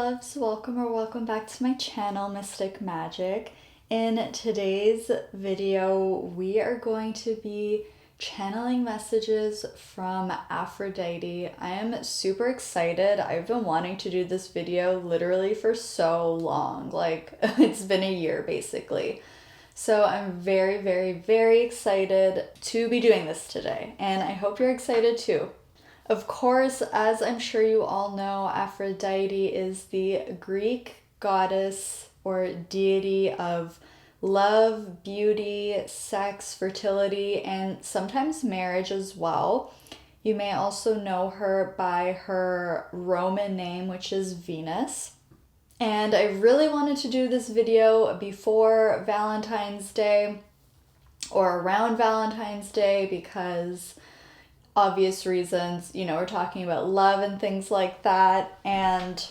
loves, welcome back to my channel, Mystic Magic. In today's video, we are going to be channeling messages from Aphrodite. I am super excited. I've been wanting to do this video literally for so long, like it's been a year basically. So I'm very excited to be doing this today, and I hope you're excited too. Of course, as I'm sure you all know, Aphrodite is the Greek goddess or deity of love, beauty, sex, fertility, and sometimes marriage as well. You may also know her by her Roman name, which is Venus. And I really wanted to do this video before Valentine's Day or around Valentine's Day because obvious reasons, you know, we're talking about love and things like that. And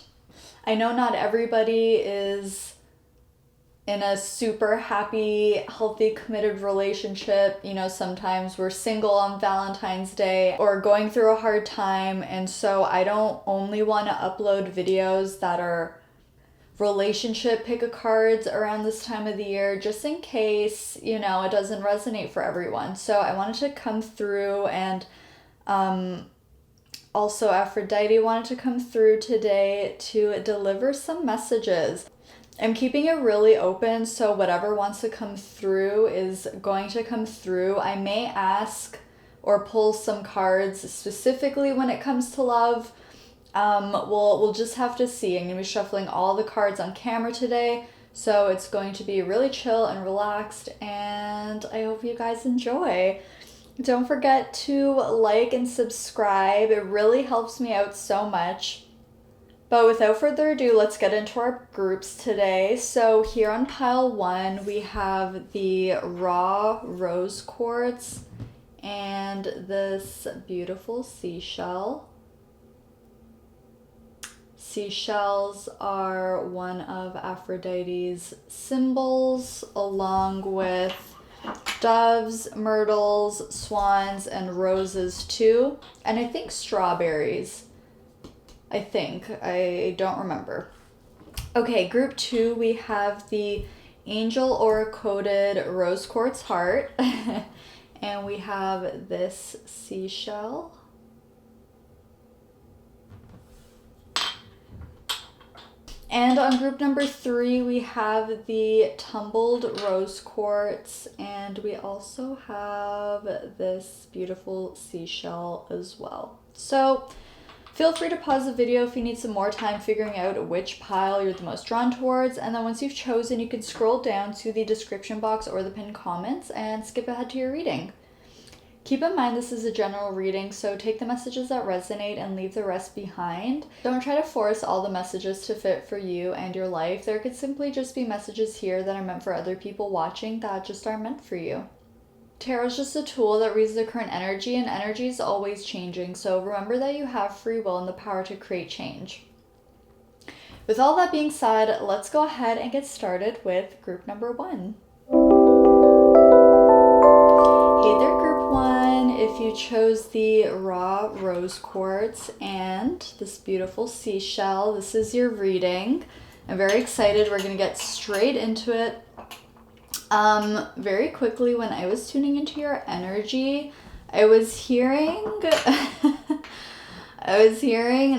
I know not everybody is in a super happy, healthy, committed relationship. You know, sometimes we're single on Valentine's Day or going through a hard time. And so I don't only want to upload videos that are relationship pick-a-cards around this time of the year, just in case, you know, it doesn't resonate for everyone. So I wanted to come through and also Aphrodite wanted to come through today to deliver some messages. I'm keeping it really open, so whatever wants to come through is going to come through. I may ask or pull some cards specifically when it comes to love. We'll just have to see. I'm going to be shuffling all the cards on camera today, so it's going to be really chill and relaxed, and I hope you guys enjoy. Don't forget to like and subscribe. It really helps me out so much. But without further ado, let's get into our groups today. So here on pile 1, we have the raw rose quartz and this beautiful seashell. Seashells are one of Aphrodite's symbols, along with doves, myrtles, swans, and roses too. And I think strawberries. I don't remember. Okay, group 2, we have the angel aura-coated rose quartz heart. And we have this seashell. And on group number 3, we have the tumbled rose quartz, and we also have this beautiful seashell as well. So feel free to pause the video if you need some more time figuring out which pile you're the most drawn towards, and then once you've chosen, you can scroll down to the description box or the pinned comments and skip ahead to your reading. Keep in mind this is a general reading, so take the messages that resonate and leave the rest behind. Don't try to force all the messages to fit for you and your life. There could simply just be messages here that are meant for other people watching that just aren't meant for you. Tarot is just a tool that reads the current energy, and energy is always changing, so remember that you have free will and the power to create change. With all that being said, let's go ahead and get started with group number 1. Hey there, group 1. If you chose the raw rose quartz and this beautiful seashell, this is your reading. I'm very excited. We're going to get straight into it. Very quickly, when I was tuning into your energy, I was hearing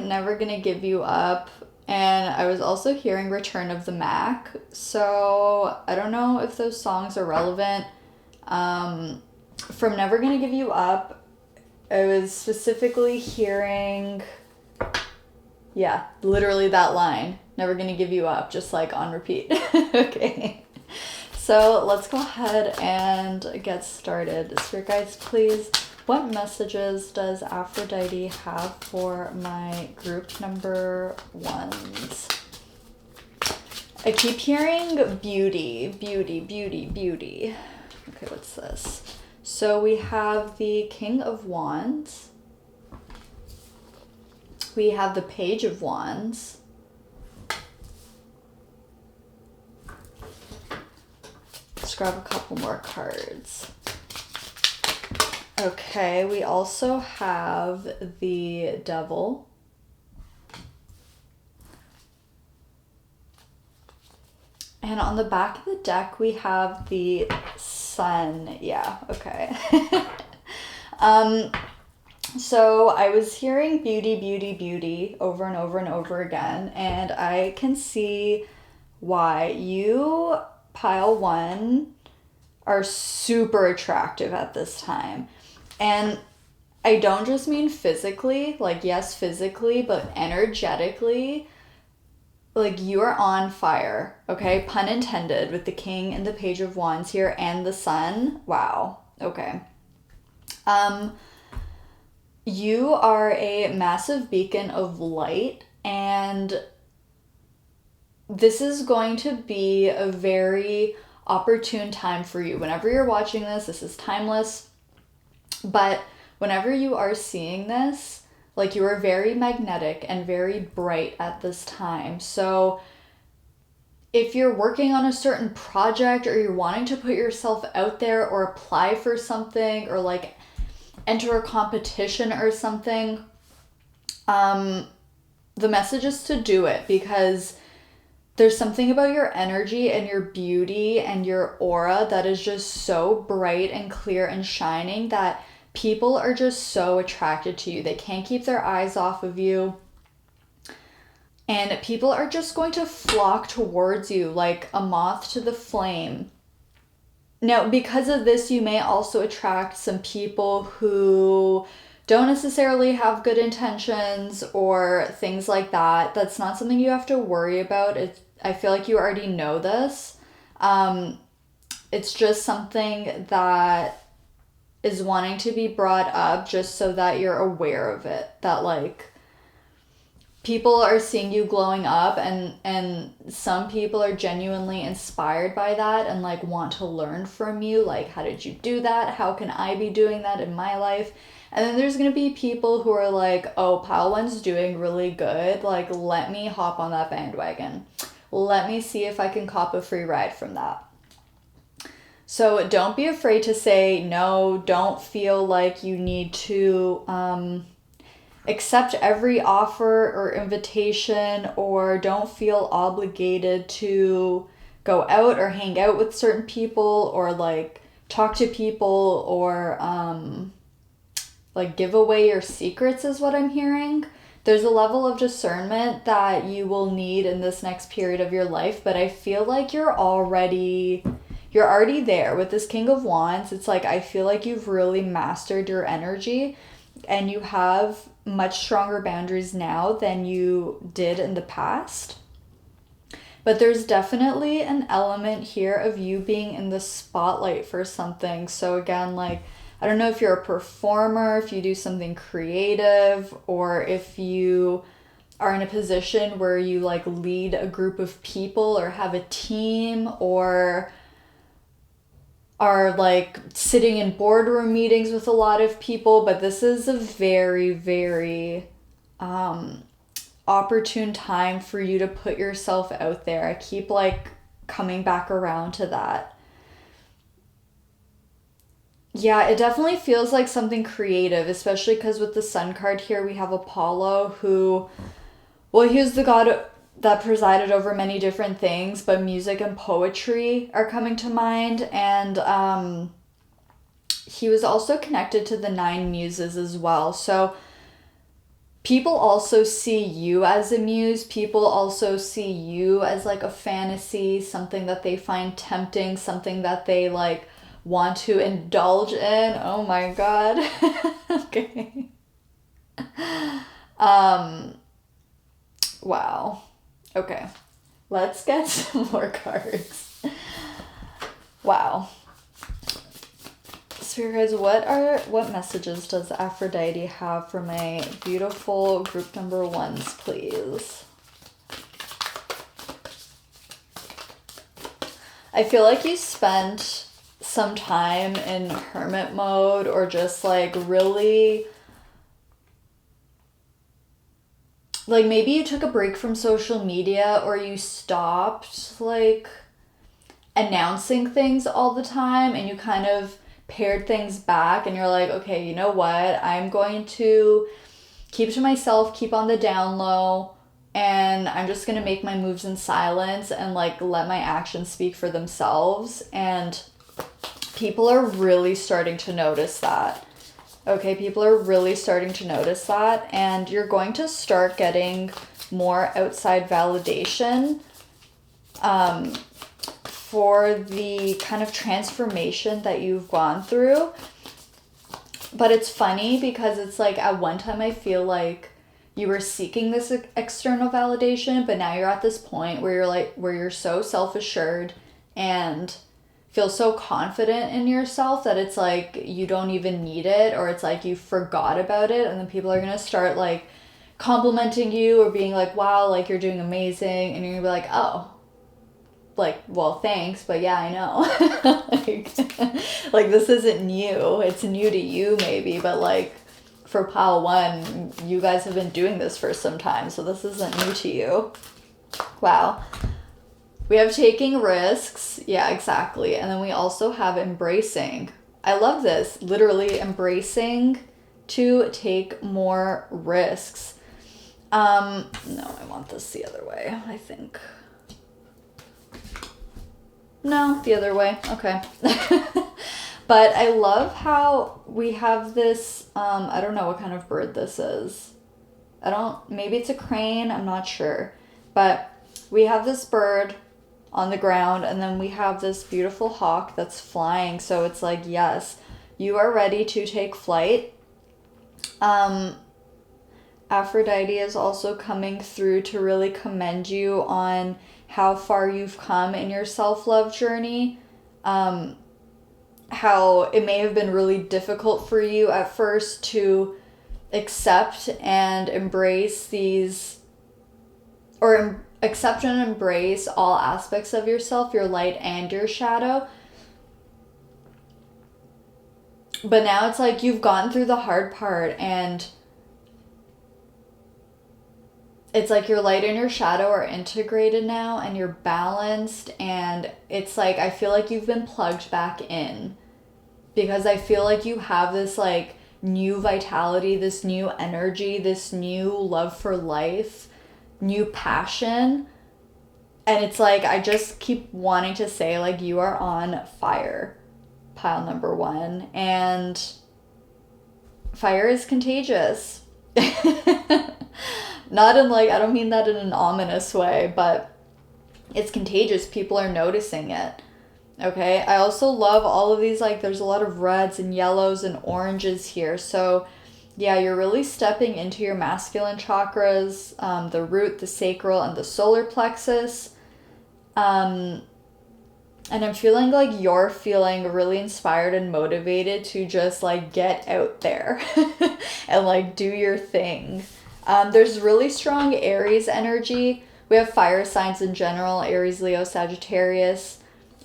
Never Gonna Give You Up, and I was also hearing Return of the Mac. So I don't know if those songs are relevant. From Never Gonna Give You Up, I was specifically hearing, yeah, literally that line, Never Gonna Give You Up, just like on repeat. Okay, so let's go ahead and get started. Spirit guides, please, what messages does Aphrodite have for my group number 1s? I keep hearing beauty. Okay, what's this? So we have the King of Wands. We have the Page of Wands. Let's grab a couple more cards. Okay, we also have the Devil. And on the back of the deck, we have the sun. Yeah, okay. So I was hearing beauty, beauty, beauty over and over and over again, and I can see why you, pile one, are super attractive at this time. And I don't just mean physically, like yes, physically, but energetically, like you are on fire, okay? Pun intended, with the king and the page of wands here and the sun. Wow. Okay. You are a massive beacon of light, and this is going to be a very opportune time for you. Whenever you're watching this, this is timeless, but whenever you are seeing this, like you are very magnetic and very bright at this time. So if you're working on a certain project or you're wanting to put yourself out there or apply for something or like enter a competition or something, the message is to do it, because there's something about your energy and your beauty and your aura that is just so bright and clear and shining that people are just so attracted to you. They can't keep their eyes off of you. And people are just going to flock towards you like a moth to the flame. Now, because of this, you may also attract some people who don't necessarily have good intentions or things like that. That's not something you have to worry about. I feel like you already know this. It's just something that is wanting to be brought up just so that you're aware of it. That like people are seeing you glowing up, and some people are genuinely inspired by that and like want to learn from you. Like, how did you do that? How can I be doing that in my life? And then there's going to be people who are like, oh, pile one's doing really good. Like, let me hop on that bandwagon. Let me see if I can cop a free ride from that. So don't be afraid to say no. Don't feel like you need to accept every offer or invitation, or don't feel obligated to go out or hang out with certain people or like talk to people or like give away your secrets is what I'm hearing. There's a level of discernment that you will need in this next period of your life, but I feel like you're already there with this King of Wands. It's like I feel like you've really mastered your energy and you have much stronger boundaries now than you did in the past. But there's definitely an element here of you being in the spotlight for something. So again, like, I don't know if you're a performer, if you do something creative, or if you are in a position where you like lead a group of people or have a team or are like sitting in boardroom meetings with a lot of people. But this is a very, very opportune time for you to put yourself out there. I keep like coming back around to that. Yeah, it definitely feels like something creative, especially because with the Sun card here, we have Apollo who, well, he was the god that presided over many different things, but music and poetry are coming to mind. And he was also connected to the 9 muses as well. So people also see you as a muse. People also see you as like a fantasy, something that they find tempting, something that they like want to indulge in. Oh my god. Okay. Wow. Okay. Let's get some more cards. Wow. Spirit guides, what messages does Aphrodite have for my beautiful group number 1s, please? I feel like you spent some time in hermit mode, or just like really, like maybe you took a break from social media, or you stopped like announcing things all the time and you kind of pared things back and you're like, okay, you know what? I'm going to keep to myself, keep on the down low, and I'm just gonna make my moves in silence and like let my actions speak for themselves. And people are really starting to notice that. Okay, people are really starting to notice that, and you're going to start getting more outside validation for the kind of transformation that you've gone through. But it's funny because it's like at one time I feel like you were seeking this external validation, but now you're at this point where you're so self-assured and feel so confident in yourself that it's like you don't even need it, or it's like you forgot about it, and then people are going to start like complimenting you or being like, wow, like you're doing amazing, and you're going to be like, oh, like, well, thanks, but yeah, I know. like this isn't new. It's new to you maybe, but like for pile one, you guys have been doing this for some time, so this isn't new to you. Wow. We have taking risks. Yeah, exactly. And then we also have embracing. I love this. Literally embracing to take more risks. No, I want this the other way, I think. No, the other way. Okay. But I love how we have this, I don't know what kind of bird this is. Maybe it's a crane, I'm not sure. But we have this bird on the ground, and then we have this beautiful hawk that's flying. So it's like, yes, you are ready to take flight. Aphrodite is also coming through to really commend you on how far you've come in your self-love journey. How it may have been really difficult for you at first to accept and embrace accept and embrace all aspects of yourself, your light and your shadow. But now it's like you've gone through the hard part, and it's like your light and your shadow are integrated now, and you're balanced, and it's like I feel like you've been plugged back in, because I feel like you have this like new vitality, this new energy, this new love for life, new passion. And it's like I just keep wanting to say like you are on fire, pile number one, and fire is contagious. Not in like, I don't mean that in an ominous way, but it's contagious. People are noticing it. Okay. I also love all of these, like there's a lot of reds and yellows and oranges here. So yeah, you're really stepping into your masculine chakras, the root, the sacral, and the solar plexus. And I'm feeling like you're feeling really inspired and motivated to just like get out there and like do your thing. There's really strong Aries energy. We have fire signs in general, Aries, Leo, Sagittarius.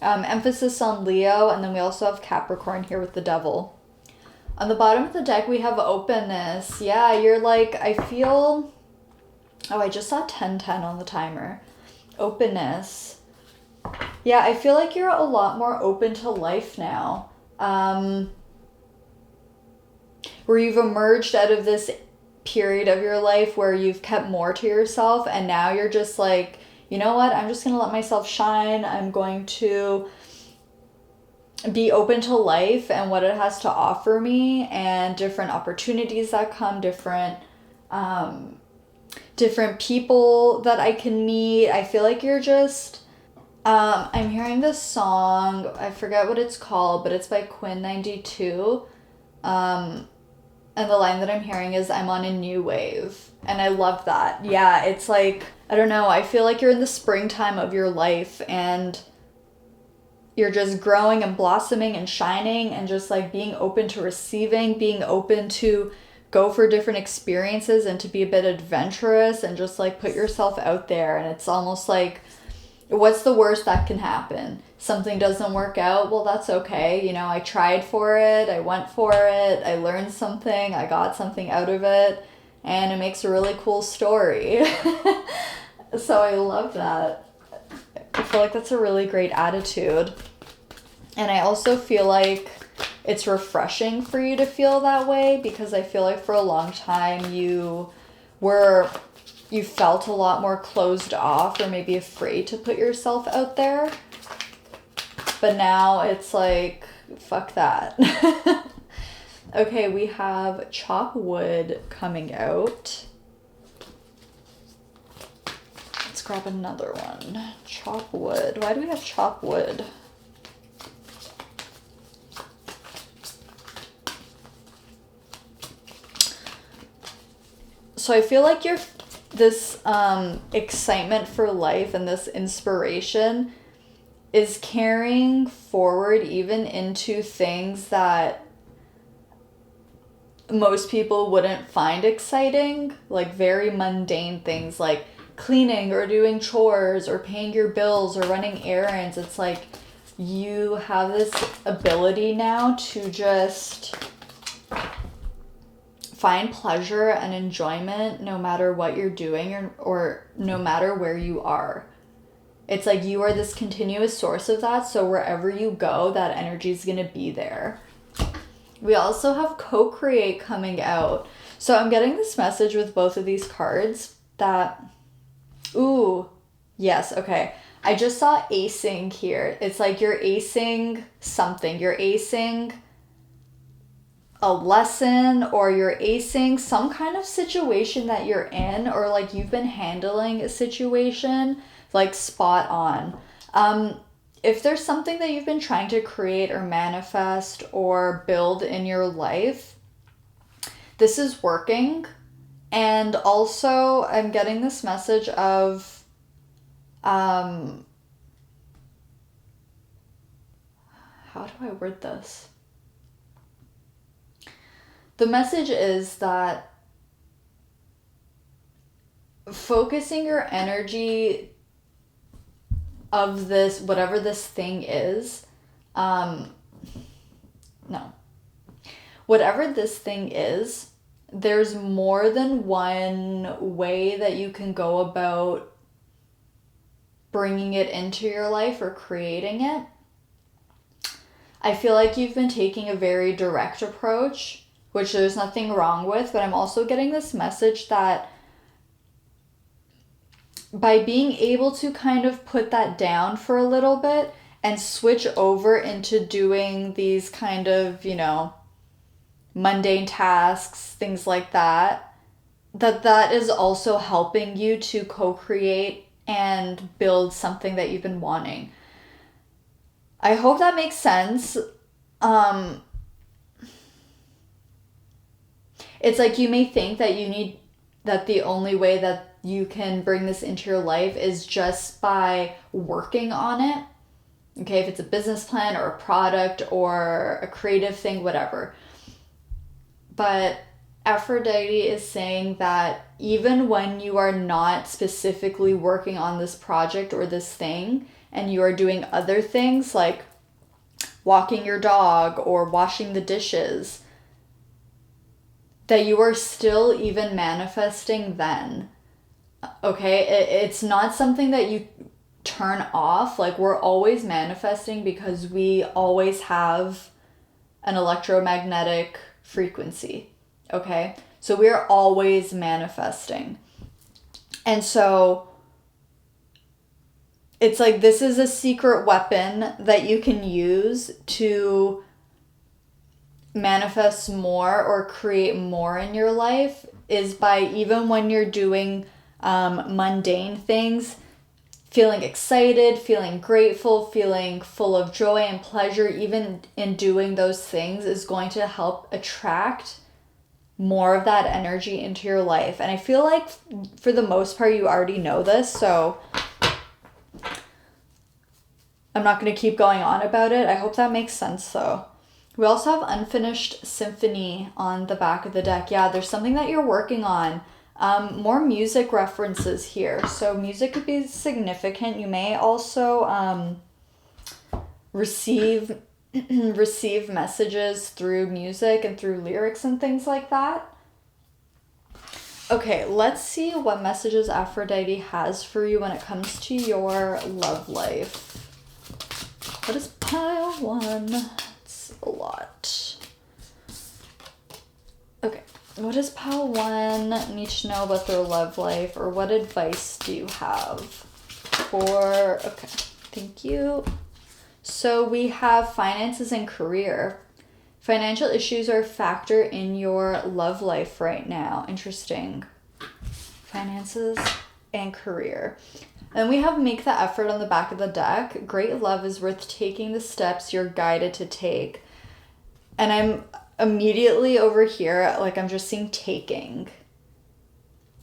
Emphasis on Leo, and then we also have Capricorn here with the devil. On the bottom of the deck, we have openness. Yeah, you're like, I feel... Oh, I just saw 1010 on the timer. Openness. Yeah, I feel like you're a lot more open to life now. Where you've emerged out of this period of your life where you've kept more to yourself, and now you're just like, you know what, I'm just going to let myself shine. I'm going to be open to life and what it has to offer me, and different opportunities that come, different people that I can meet. I feel like you're just, I'm hearing this song, I forget what it's called, but it's by Quinn 92. And the line that I'm hearing is, I'm on a new wave. And I love that. Yeah, it's like, I don't know, I feel like you're in the springtime of your life, and you're just growing and blossoming and shining, and just like being open to receiving, being open to go for different experiences and to be a bit adventurous and just like put yourself out there. And it's almost like, what's the worst that can happen? Something doesn't work out. Well, that's okay. You know, I tried for it. I went for it. I learned something. I got something out of it. And it makes a really cool story. So I love that. I feel like that's a really great attitude. And I also feel like it's refreshing for you to feel that way, because I feel like for a long time you were you felt a lot more closed off or maybe afraid to put yourself out there. But now it's like, fuck that. Okay, we have chop wood coming out. Let's grab another one. Chop wood. Why do we have chop wood? So I feel like this excitement for life and this inspiration is carrying forward even into things that most people wouldn't find exciting, like very mundane things like cleaning or doing chores or paying your bills or running errands. It's like you have this ability now to just find pleasure and enjoyment no matter what you're doing or no matter where you are. It's like you are this continuous source of that, so wherever you go, that energy is going to be there. We also have co-create coming out. So I'm getting this message with both of these cards that, ooh, yes, okay. I just saw acing here. It's like you're acing something. You're acing a lesson, or you're acing some kind of situation that you're in, or like you've been handling a situation like spot on. If there's something that you've been trying to create or manifest or build in your life, this is working. And also I'm getting this message of how do I word this? The message is that focusing your energy of this, whatever this thing is, whatever this thing is, there's more than one way that you can go about bringing it into your life or creating it. I feel like you've been taking a very direct approach, which there's nothing wrong with, but I'm also getting this message that by being able to kind of put that down for a little bit and switch over into doing these kind of, mundane tasks, things like that, that is also helping you to co-create and build something that you've been wanting. I hope that makes sense. It's like you may think that the only way that you can bring this into your life is just by working on it. Okay, if it's a business plan or a product or a creative thing, whatever. But Aphrodite is saying that even when you are not specifically working on this project or this thing, and you are doing other things like walking your dog or washing the dishes, that you are still even manifesting then. Okay, it's not something that you turn off. Like, we're always manifesting because we always have an electromagnetic frequency. Okay, so we're always manifesting. And so it's like this is a secret weapon that you can use to manifest more or create more in your life, is by, even when you're doing mundane things, feeling excited, feeling grateful, feeling full of joy and pleasure, even in doing those things, is going to help attract more of that energy into your life. And I feel like for the most part you already know this, so I'm not going to keep going on about it. I hope that makes sense though. We also have Unfinished Symphony on the back of the deck. Yeah, there's something that you're working on. More music references here. So music could be significant. You may also receive messages through music and through lyrics and things like that. Okay, let's see what messages Aphrodite has for you when it comes to your love life. What is pile one? It's a lot. Okay, What does pile 1 need to know about their love life, or what advice do you have for, okay, thank you. So we have finances and career. Financial issues are a factor in your love life right now. Interesting. Finances and career. Then we have make the effort on the back of the deck. Great love is worth taking the steps you're guided to take. And I'm immediately over here, like I'm just seeing taking.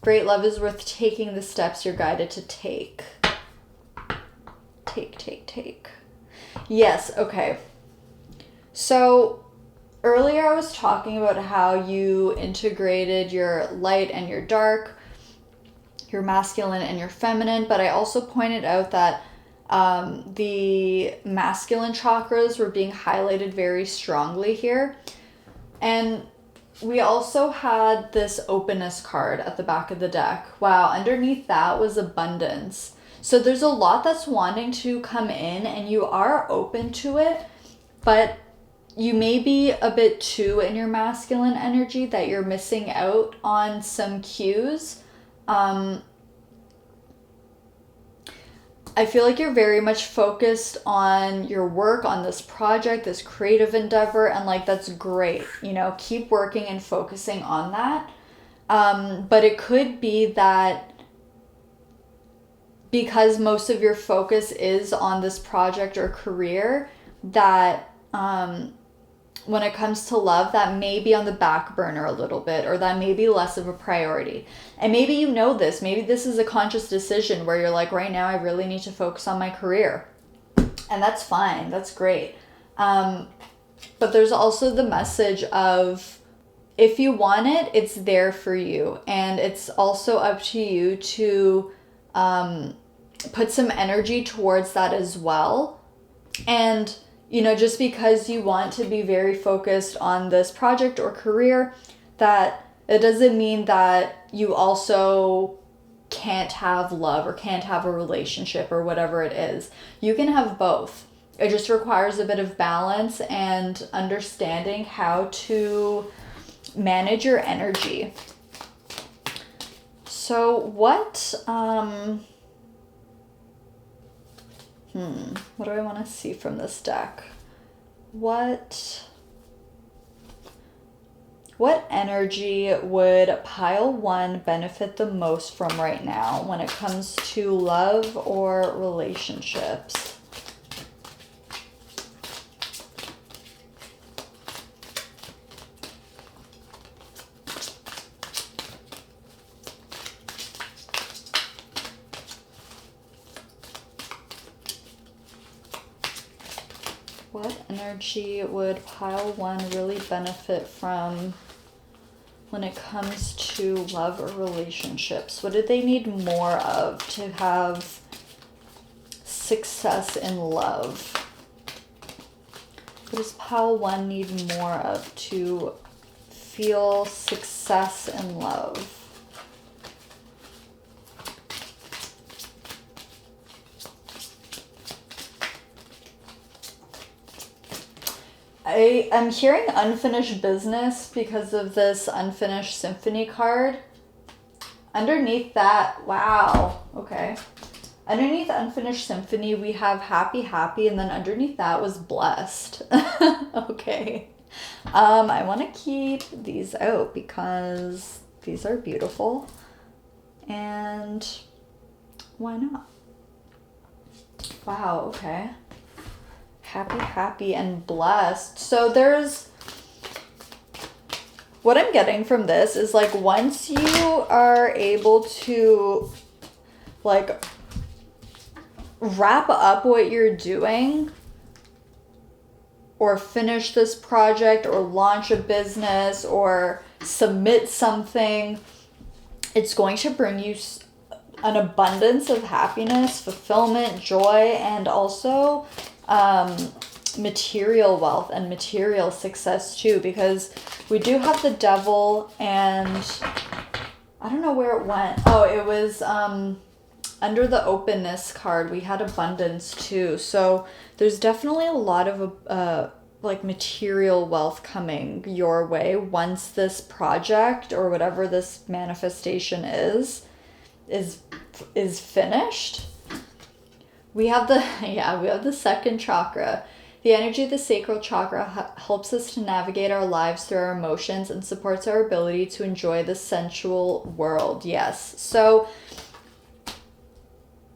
Great love is worth taking the steps you're guided to take. Take. Yes, okay. So earlier I was talking about how you integrated your light and your dark, your masculine and your feminine, but I also pointed out that the masculine chakras were being highlighted very strongly here. And we also had this openness card at the back of the deck. Wow, underneath that was abundance. So there's a lot that's wanting to come in and you are open to it, but you may be a bit too in your masculine energy that you're missing out on some cues. I feel like you're very much focused on your work, on this project, this creative endeavor, and like that's great. You know, keep working and focusing on that. But it could be that because most of your focus is on this project or career, that when it comes to love, that may be on the back burner a little bit, or that may be less of a priority. And maybe you know this. Maybe this is a conscious decision where you're like, right now I really need to focus on my career. And that's fine. That's great. But there's also the message of, if you want it, it's there for you. And it's also up to you to put some energy towards that as well. And you know, just because you want to be very focused on this project or career, that it doesn't mean that you also can't have love or can't have a relationship or whatever it is. You can have both. It just requires a bit of balance and understanding how to manage your energy. So what do I want to see from this deck? What energy would pile 1 benefit the most from right now when it comes to love or relationships? What energy would pile 1 really benefit from when it comes to love or relationships? What do they need more of to have success in love? What does pile 1 need more of to feel success in love? I'm hearing unfinished business because of this unfinished symphony card. Underneath that, wow, okay. Underneath unfinished symphony, we have happy, and then underneath that was blessed. Okay. I want to keep these out because these are beautiful. And why not? Wow, okay. Happy, and blessed. So there's, what I'm getting from this is like, once you are able to like wrap up what you're doing or finish this project or launch a business or submit something, it's going to bring you an abundance of happiness, fulfillment, joy, and also material wealth and material success too, because we do have the devil, and I don't know where it went. Oh, it was under the openness card. We had abundance too. So there's definitely a lot of like material wealth coming your way once this project or whatever this manifestation is finished. We have the second chakra. The energy of the sacral chakra helps us to navigate our lives through our emotions and supports our ability to enjoy the sensual world. Yes. So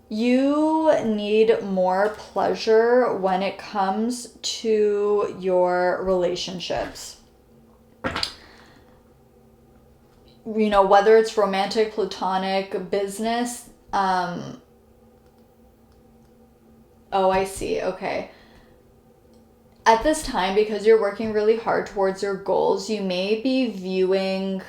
you need more pleasure when it comes to your relationships. You know, whether it's romantic, platonic, business. Oh, I see. Okay. At this time, because you're working really hard towards your goals, you may be viewing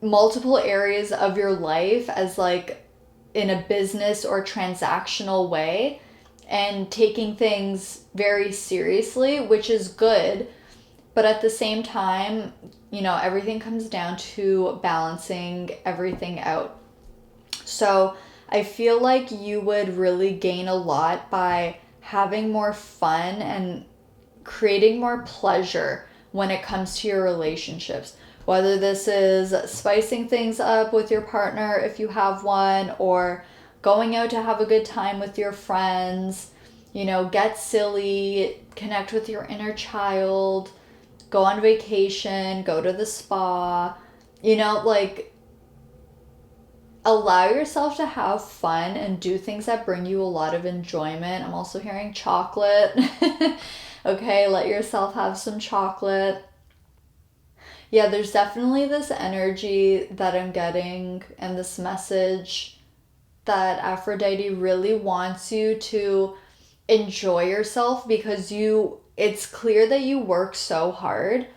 multiple areas of your life as like in a business or transactional way and taking things very seriously, which is good. But at the same time, you know, everything comes down to balancing everything out. So I feel like you would really gain a lot by having more fun and creating more pleasure when it comes to your relationships. Whether this is spicing things up with your partner if you have one, or going out to have a good time with your friends, you know, get silly, connect with your inner child, go on vacation, go to the spa, you know, like allow yourself to have fun and do things that bring you a lot of enjoyment. I'm also hearing chocolate. Okay, let yourself have some chocolate. Yeah, there's definitely this energy that I'm getting and this message that Aphrodite really wants you to enjoy yourself because it's clear that you work so hard.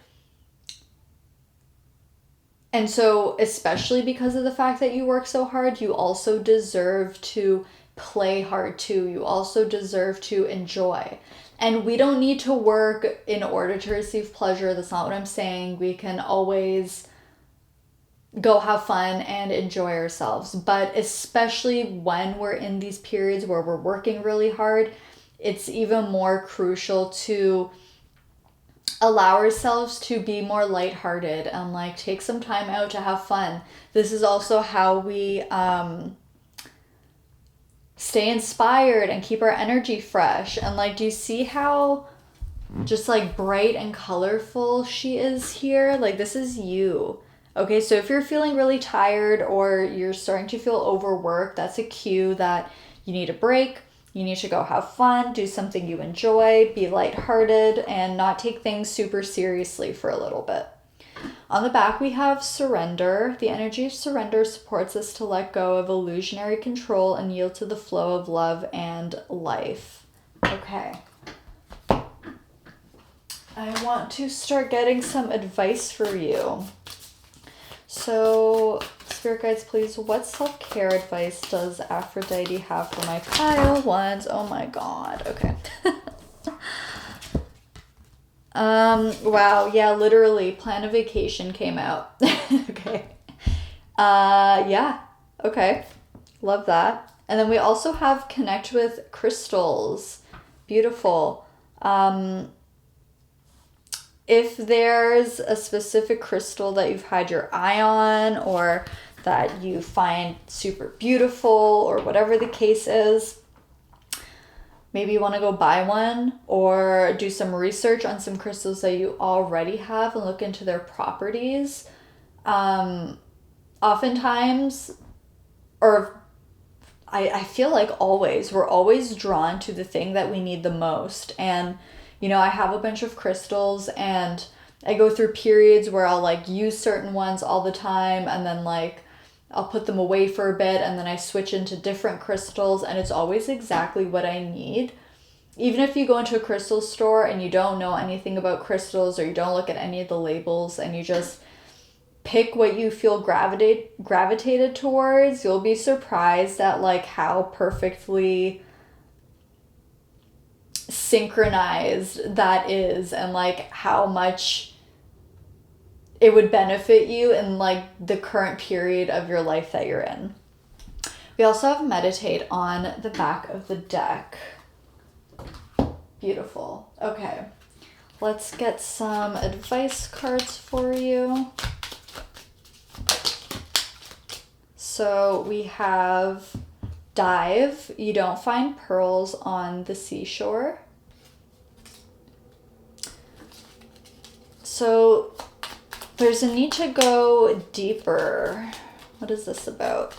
And so, especially because of the fact that you work so hard, you also deserve to play hard too. You also deserve to enjoy. And we don't need to work in order to receive pleasure. That's not what I'm saying. We can always go have fun and enjoy ourselves. But especially when we're in these periods where we're working really hard, it's even more crucial to allow ourselves to be more lighthearted and like take some time out to have fun. This is also how we stay inspired and keep our energy fresh. And like, do you see how just like bright and colorful she is here? Like, this is you. Okay, so if you're feeling really tired or you're starting to feel overworked, that's a cue that you need a break. You need to go have fun, do something you enjoy, be lighthearted, and not take things super seriously for a little bit. On the back, we have surrender. The energy of surrender supports us to let go of illusionary control and yield to the flow of love and life. Okay. I want to start getting some advice for you. So, Spirit guides, please, what self-care advice does Aphrodite have for my pile ones? Oh my god. Okay. Wow, yeah, literally, plan a vacation came out. Okay. Yeah. Okay. Love that. And then we also have connect with crystals. Beautiful. If there's a specific crystal that you've had your eye on or that you find super beautiful or whatever the case is, maybe you want to go buy one or do some research on some crystals that you already have and look into their properties. Oftentimes, or I feel like always, we're always drawn to the thing that we need the most. And you know, I have a bunch of crystals and I go through periods where I'll like use certain ones all the time and then like I'll put them away for a bit and then I switch into different crystals and it's always exactly what I need. Even if you go into a crystal store and you don't know anything about crystals or you don't look at any of the labels and you just pick what you feel gravitated towards, you'll be surprised at like how perfectly synchronized that is and like how much it would benefit you in like the current period of your life that you're in. We also have meditate on the back of the deck. Beautiful. Okay. Let's get some advice cards for you. So we have dive. You don't find pearls on the seashore. So there's a need to go deeper. What is this about?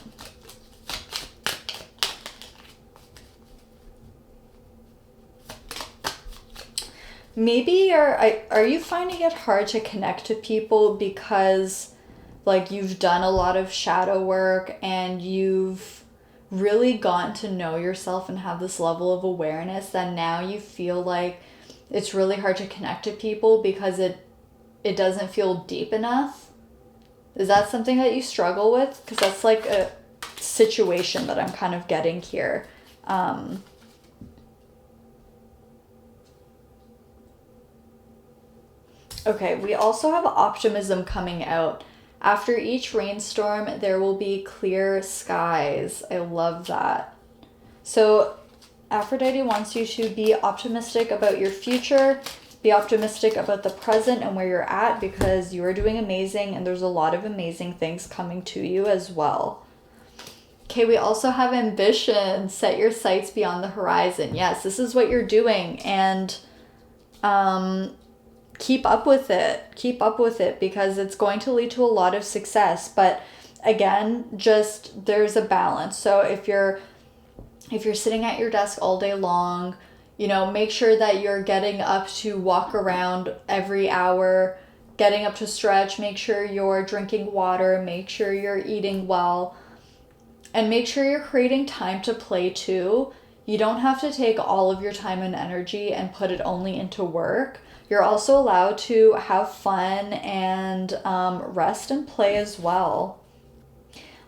Maybe are you finding it hard to connect to people because like you've done a lot of shadow work and you've really gotten to know yourself and have this level of awareness that now you feel like it's really hard to connect to people because it doesn't feel deep enough? Is that something that you struggle with? Because that's like a situation that I'm kind of getting here. Okay, we also have optimism coming out. After each rainstorm, there will be clear skies. I love that. So Aphrodite wants you to be optimistic about your future, be optimistic about the present and where you're at, because you are doing amazing and there's a lot of amazing things coming to you as well. Okay, we also have ambition. Set your sights beyond the horizon. Yes, this is what you're doing, and keep up with it. Keep up with it because it's going to lead to a lot of success. But again, just there's a balance. So if you're sitting at your desk all day long, you know, make sure that you're getting up to walk around every hour, getting up to stretch, make sure you're drinking water, make sure you're eating well, and make sure you're creating time to play too. You don't have to take all of your time and energy and put it only into work. You're also allowed to have fun and rest and play as well.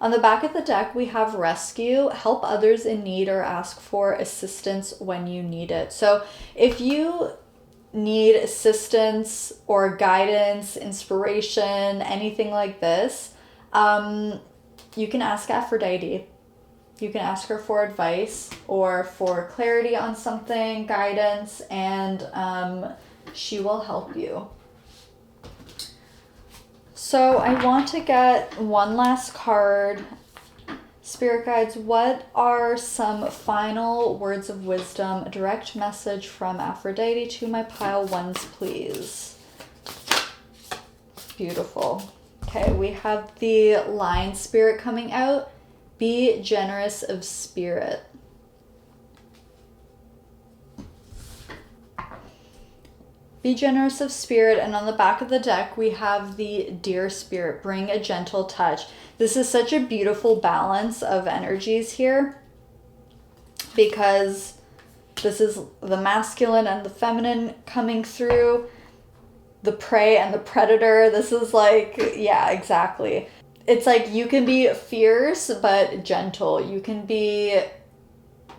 On the back of the deck, we have rescue, help others in need or ask for assistance when you need it. So if you need assistance or guidance, inspiration, anything like this, you can ask Aphrodite. You can ask her for advice or for clarity on something, guidance, and she will help you. So I want to get one last card. Spirit guides, what are some final words of wisdom, a direct message from Aphrodite to my pile ones, please? Beautiful. Okay, we have the Lion spirit coming out. Be generous of spirit. Be generous of spirit, and on the back of the deck we have the Deer spirit. Bring a gentle touch. This is such a beautiful balance of energies here because this is the masculine and the feminine coming through, the prey and the predator. This is like, yeah, exactly. It's like you can be fierce but gentle. You can be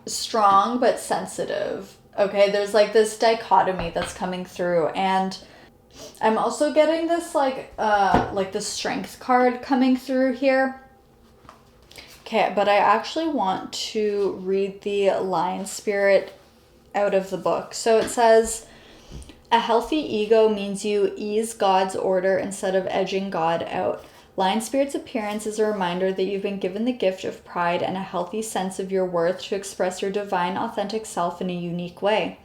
strong but sensitive. Okay, there's like this dichotomy that's coming through, and I'm also getting this like the strength card coming through here. Okay, but I actually want to read the Lion spirit out of the book. So it says, a healthy ego means you ease God's order instead of edging God out. Lion spirit's appearance is a reminder that you've been given the gift of pride and a healthy sense of your worth to express your divine, authentic self in a unique way.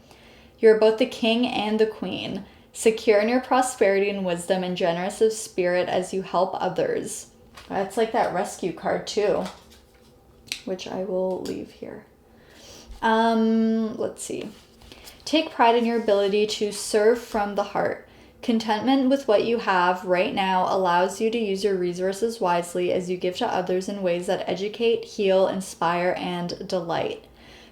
You're both the king and the queen, secure in your prosperity and wisdom, and generous of spirit as you help others. That's like that rescue card too, which I will leave here. Let's see. Take pride in your ability to serve from the heart. Contentment with what you have right now allows you to use your resources wisely as you give to others in ways that educate, heal, inspire, and delight.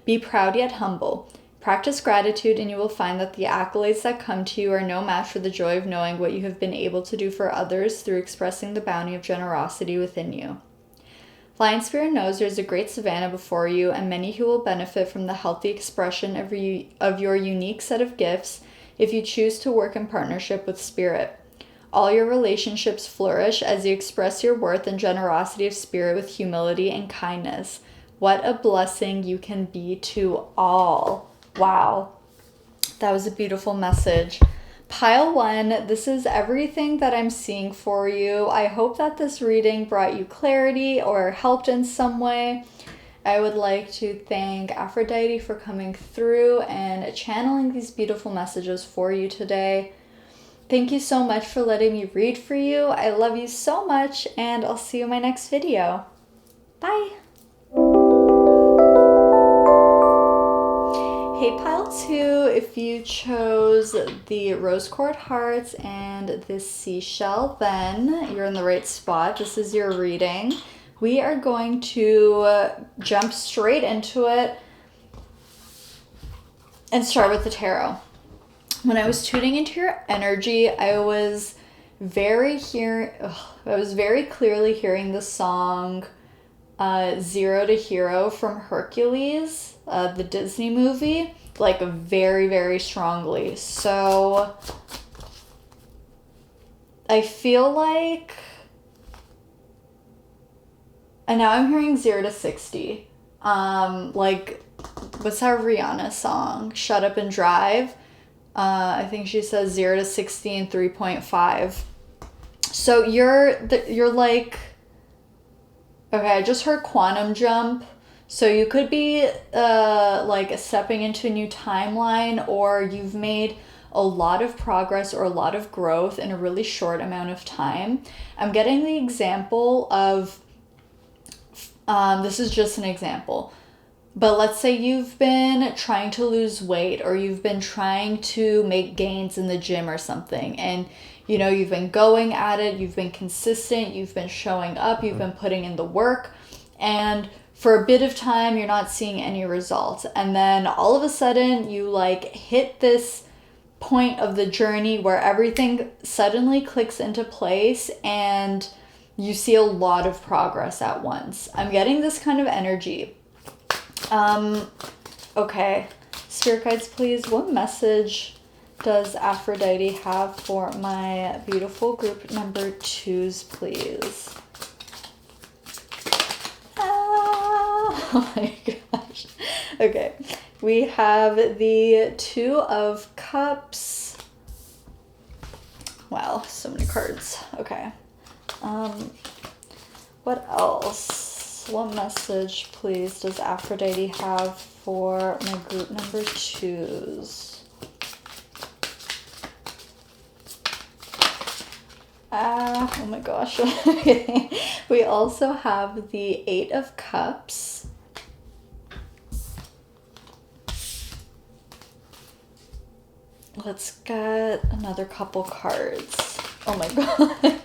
Be proud yet humble. Practice gratitude and you will find that the accolades that come to you are no match for the joy of knowing what you have been able to do for others through expressing the bounty of generosity within you. Lion Spirit knows there's a great savannah before you and many who will benefit from the healthy expression of your unique set of gifts if you choose to work in partnership with Spirit. All your relationships flourish as you express your worth and generosity of spirit with humility and kindness. What a blessing you can be to all. Wow. That was a beautiful message. Pile 1, this is everything that I'm seeing for you. I hope that this reading brought you clarity or helped in some way. I would like to thank Aphrodite for coming through and channeling these beautiful messages for you today. Thank you so much for letting me read for you. I love you so much, and I'll see you in my next video. Bye! Hey Pile 2, if you chose the rose quartz hearts and this seashell, then you're in the right spot. This is your reading. We are going to jump straight into it and start with the tarot. When I was tuning into your energy, I was very clearly hearing the song Zero to Hero from Hercules, the Disney movie, like very, very strongly. So I feel like, and now I'm hearing 0 to 60. Like, what's that Rihanna song? Shut Up and Drive. I think she says 0 to 60 in 3.5. So you're like, okay, I just heard quantum jump. So you could be like stepping into a new timeline, or you've made a lot of progress or a lot of growth in a really short amount of time. I'm getting the example of, this is just an example, but let's say you've been trying to lose weight, or you've been trying to make gains in the gym or something, and you know, you've been going at it, you've been consistent, you've been showing up, you've been putting in the work, and for a bit of time you're not seeing any results, and then all of a sudden you like hit this point of the journey where everything suddenly clicks into place and you see a lot of progress at once. I'm getting this kind of energy. Okay, Spirit guides, please, what message does Aphrodite have for my beautiful group number 2s, please? Oh my gosh. Okay, we have the 2 of Cups. Wow, so many cards. Okay. What else? What message, please, does Aphrodite have for my group number 2s? Oh my gosh. Okay. We also have the 8 of Cups. Let's get another couple cards. Oh my god.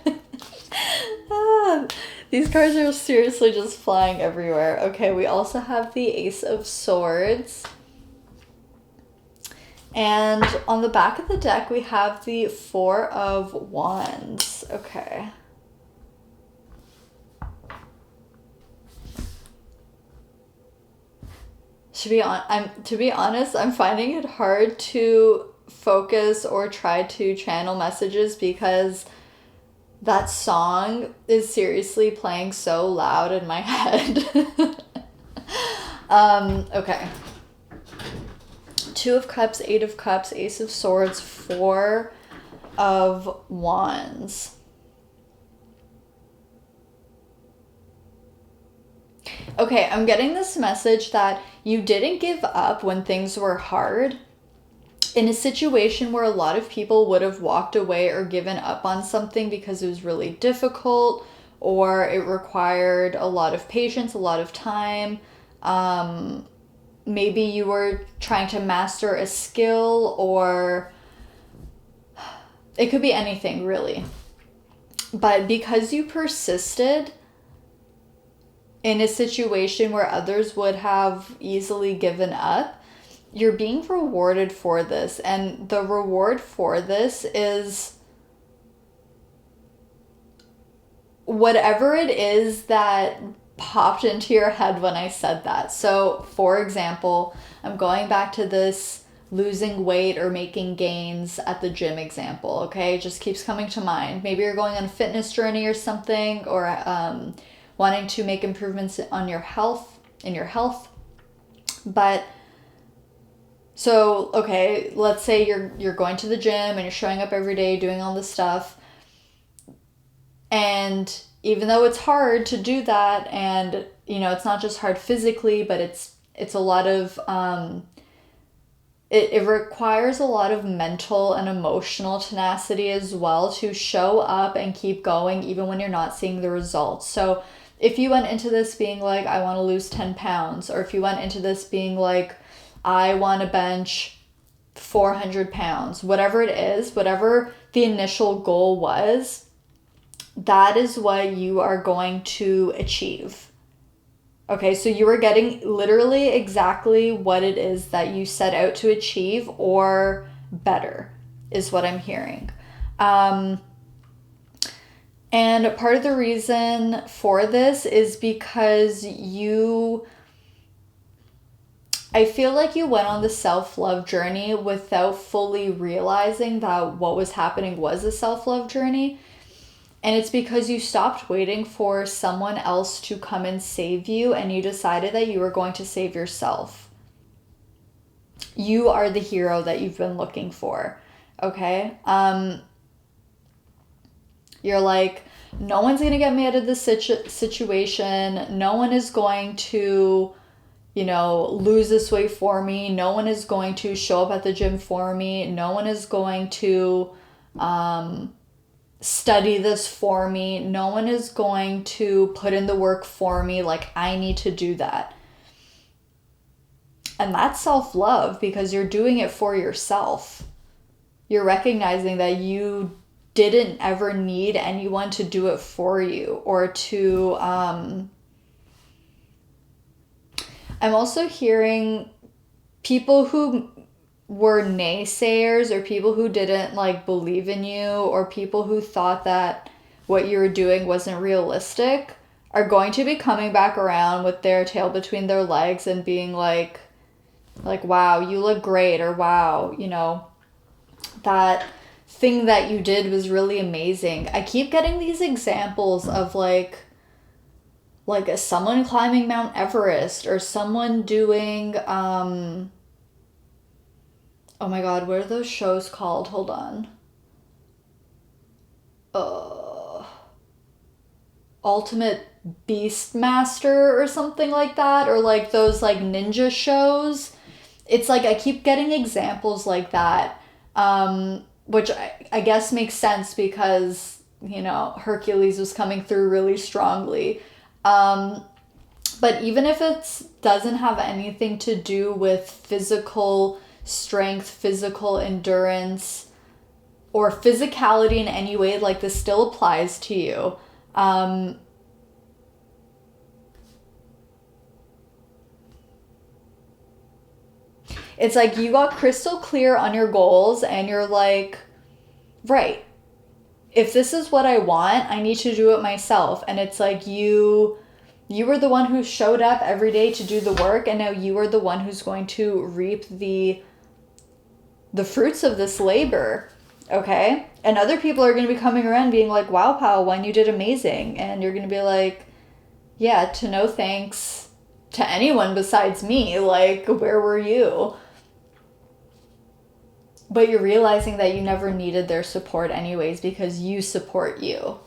These cards are seriously just flying everywhere. Okay, we also have the Ace of Swords. And on the back of the deck, we have the 4 of Wands. Okay. To be honest, I'm finding it hard to focus or try to channel messages because that song is seriously playing so loud in my head. Okay. 2 of Cups, 8 of Cups, Ace of Swords, 4 of Wands. Okay, I'm getting this message that you didn't give up when things were hard. In a situation where a lot of people would have walked away or given up on something because it was really difficult or it required a lot of patience, a lot of time. Maybe you were trying to master a skill, or it could be anything really. But because you persisted in a situation where others would have easily given up, you're being rewarded for this. And the reward for this is whatever it is that popped into your head when I said that. So, for example, I'm going back to this losing weight or making gains at the gym example, okay? It just keeps coming to mind. Maybe you're going on a fitness journey or something, or wanting to make improvements on your health, in your health. But So, okay, let's say you're going to the gym and you're showing up every day doing all this stuff. And even though it's hard to do that, and you know, it's not just hard physically, but it's a lot of it requires a lot of mental and emotional tenacity as well to show up and keep going even when you're not seeing the results. So if you went into this being like, I want to lose 10 pounds, or if you went into this being like, I want to bench 400 pounds, whatever it is, whatever the initial goal was, that is what you are going to achieve. Okay, so you are getting literally exactly what it is that you set out to achieve, or better, is what I'm hearing. And part of the reason for this is because I feel like you went on the self-love journey without fully realizing that what was happening was a self-love journey. And it's because you stopped waiting for someone else to come and save you, and you decided that you were going to save yourself. You are the hero that you've been looking for, okay? You're like, no one's going to get me out of this situation. No one is going to, you know, lose this weight for me. No one is going to show up at the gym for me. No one is going to study this for me. No one is going to put in the work for me. Like, I need to do that. And that's self-love, because you're doing it for yourself. You're recognizing that you didn't ever need anyone to do it for you, or to I'm also hearing people who were naysayers, or people who didn't like believe in you, or people who thought that what you were doing wasn't realistic, are going to be coming back around with their tail between their legs and being like, wow, you look great, or wow, you know, that thing that you did was really amazing. I keep getting these examples of like someone climbing Mount Everest, or someone doing oh my god, what are those shows called? Hold on. Ultimate Beastmaster or something like that, or like those like ninja shows. It's like I keep getting examples like that, which I guess makes sense because, you know, Hercules was coming through really strongly. But even if it doesn't have anything to do with physical strength, physical endurance, or physicality in any way, like, this still applies to you. It's like you got crystal clear on your goals, and you're like, right, if this is what I want, I need to do it myself. And it's like you were the one who showed up every day to do the work, and now you are the one who's going to reap the fruits of this labor, okay? And other people are going to be coming around being like, wow, pal, when you did amazing. And you're going to be like, yeah, to no thanks to anyone besides me. Like, where were you? But you're realizing that you never needed their support anyways, because you support you.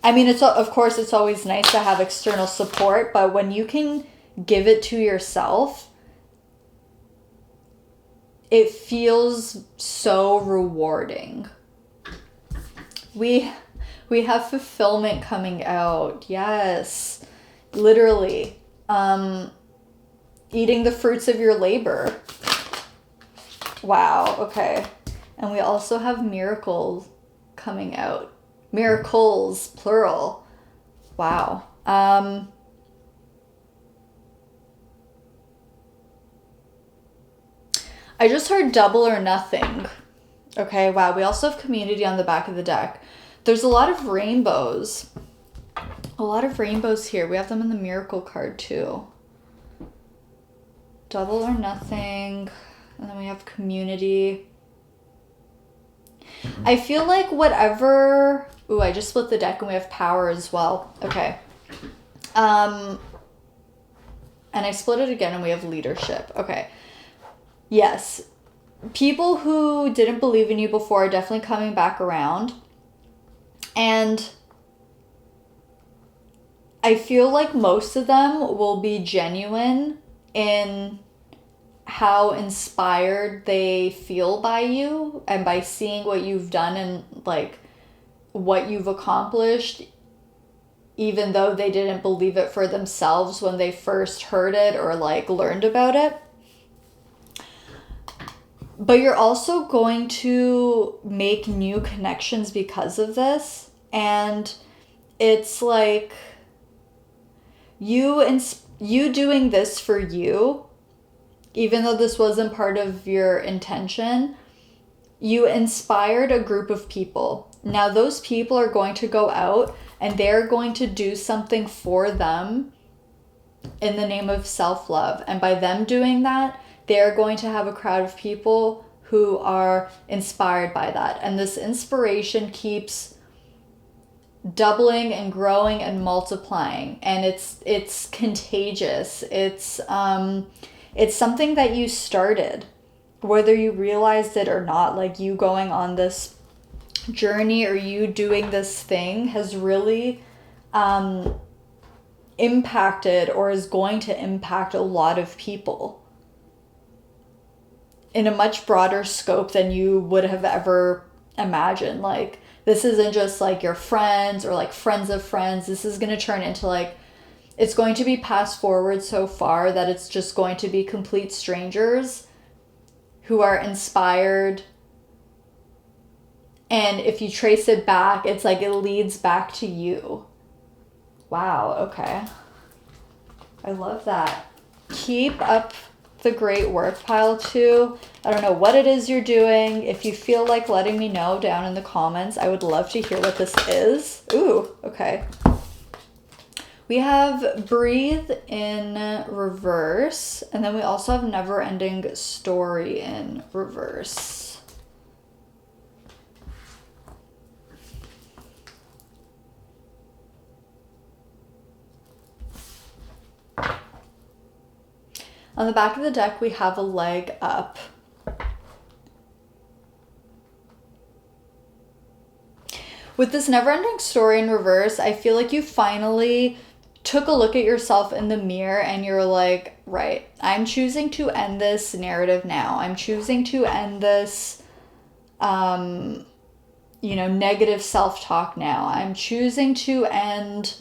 I mean, of course, it's always nice to have external support, but when you can give it to yourself, it feels so rewarding. We have fulfillment coming out. Yes. Literally. Eating the fruits of your labor. Wow. Okay. And we also have miracles coming out. Miracles, plural. Wow. I just heard double or nothing. Okay, wow. We also have community on the back of the deck. There's a lot of rainbows. A lot of rainbows here. We have them in the miracle card too. Double or nothing. And then we have community. I feel like whatever... Ooh, I just split the deck and we have power as well. Okay. And I split it again and we have leadership. Okay. yes, people who didn't believe in you before are definitely coming back around. And I feel like most of them will be genuine in how inspired they feel by you and by seeing what you've done and like what you've accomplished, even though they didn't believe it for themselves when they first heard it or like learned about it. But you're also going to make new connections because of this. And it's like you doing this for you, even though this wasn't part of your intention, you inspired a group of people. Now those people are going to go out and they're going to do something for them in the name of self-love. And by them doing that, they're going to have a crowd of people who are inspired by that. And this inspiration keeps doubling and growing and multiplying. And it's contagious. It's something that you started, whether you realized it or not. Like, you going on this journey or you doing this thing has really impacted or is going to impact a lot of people in a much broader scope than you would have ever imagined. Like, this isn't just like your friends or like friends of friends. This is going to turn into like, it's going to be passed forward so far that it's just going to be complete strangers who are inspired. And if you trace it back, it's like it leads back to you. Wow, okay. I love that. Keep up the great work, Pile 2. I don't know what it is you're doing. If you feel like letting me know down in the comments, I would love to hear what this is. Ooh, okay. We have Breathe in reverse, and then we also have Never Ending Story in reverse. On the back of the deck, we have a leg up. With this Never-Ending Story in reverse, I feel like you finally took a look at yourself in the mirror and you're like, right, I'm choosing to end this narrative now. I'm choosing to end this, negative self-talk now. I'm choosing to end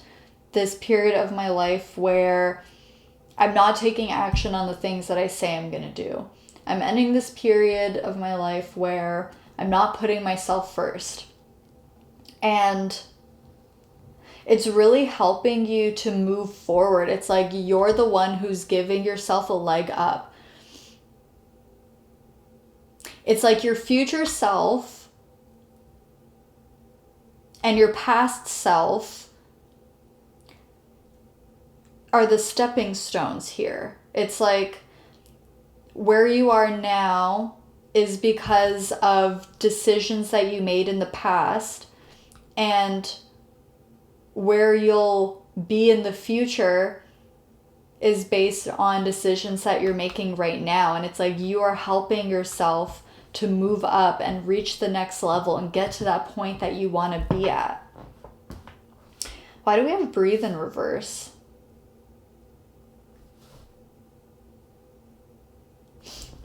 this period of my life where I'm not taking action on the things that I say I'm going to do. I'm ending this period of my life where I'm not putting myself first. And it's really helping you to move forward. It's like you're the one who's giving yourself a leg up. It's like your future self and your past self are the stepping stones here. It's like where you are now is because of decisions that you made in the past, and where you'll be in the future is based on decisions that you're making right now. And it's like you are helping yourself to move up and reach the next level and get to that point that you want to be at. Why do we have Breathe in reverse?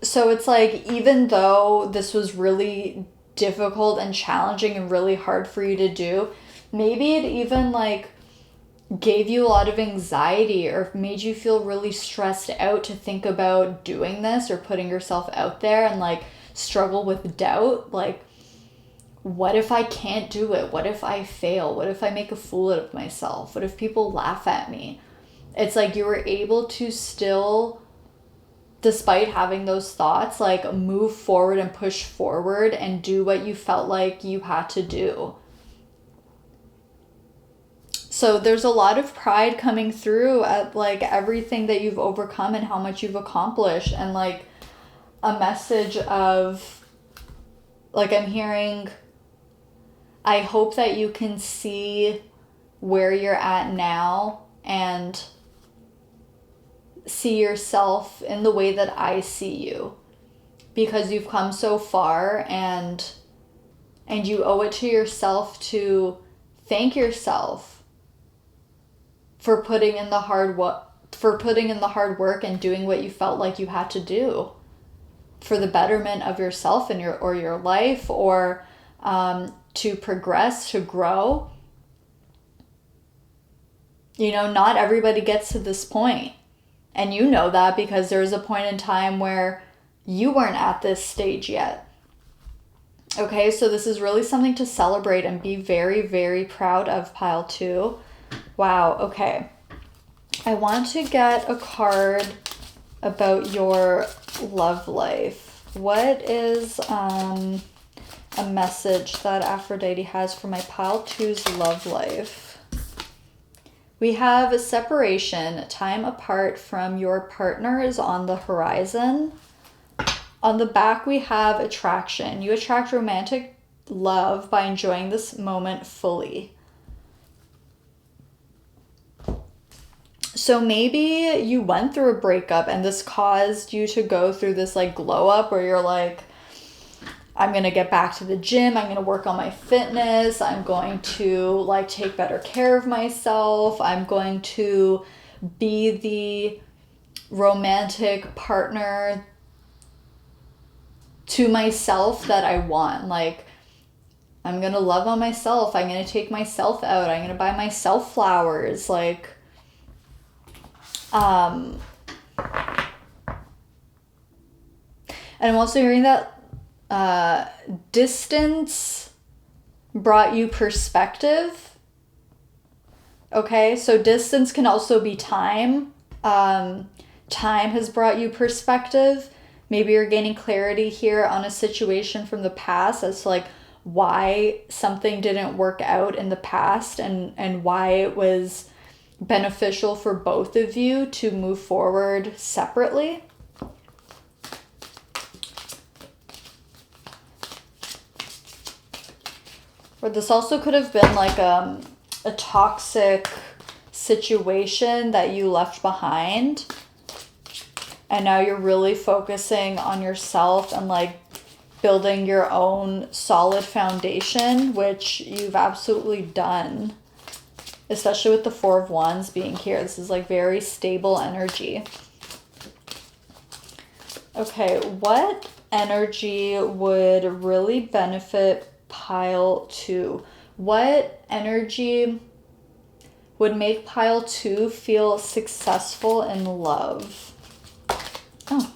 So it's like, even though this was really difficult and challenging and really hard for you to do, maybe it even like gave you a lot of anxiety or made you feel really stressed out to think about doing this or putting yourself out there, and like struggle with doubt. Like, what if I can't do it? What if I fail? What if I make a fool out of myself? What if people laugh at me? It's like you were able to still, despite having those thoughts, like move forward and push forward and do what you felt like you had to do. So there's a lot of pride coming through at like everything that you've overcome and how much you've accomplished, and like a message of like, I'm hearing, I hope that you can see where you're at now and see yourself in the way that I see you. because you've come so far, and you owe it to yourself to thank yourself for putting in the hard work and doing what you felt like you had to do for the betterment of yourself and your life, or to progress, to grow. You know, not everybody gets to this point. And you know that because there was a point in time where you weren't at this stage yet. Okay, so this is really something to celebrate and be very, very proud of, pile 2. Wow, okay. I want to get a card about your love life. What is a message that Aphrodite has for my pile 2's love life? We have a separation. Time apart from your partner is on the horizon. On the back, we have attraction. You attract romantic love by enjoying this moment fully. So maybe you went through a breakup and this caused you to go through this like glow up where you're like, I'm going to get back to the gym. I'm going to work on my fitness. I'm going to like take better care of myself. I'm going to be the romantic partner to myself that I want. Like, I'm going to love on myself. I'm going to take myself out. I'm going to buy myself flowers. Like, and I'm also hearing that distance brought you perspective. Okay, so distance can also be time. Time has brought you perspective. Maybe you're gaining clarity here on a situation from the past as to like why something didn't work out in the past, and why it was beneficial for both of you to move forward separately. Or this also could have been like a toxic situation that you left behind. And now you're really focusing on yourself and like building your own solid foundation, which you've absolutely done. Especially with the Four of Wands being here. This is like very stable energy. Okay, what energy would really benefit pile 2? What energy would make pile 2 feel successful in love? Oh,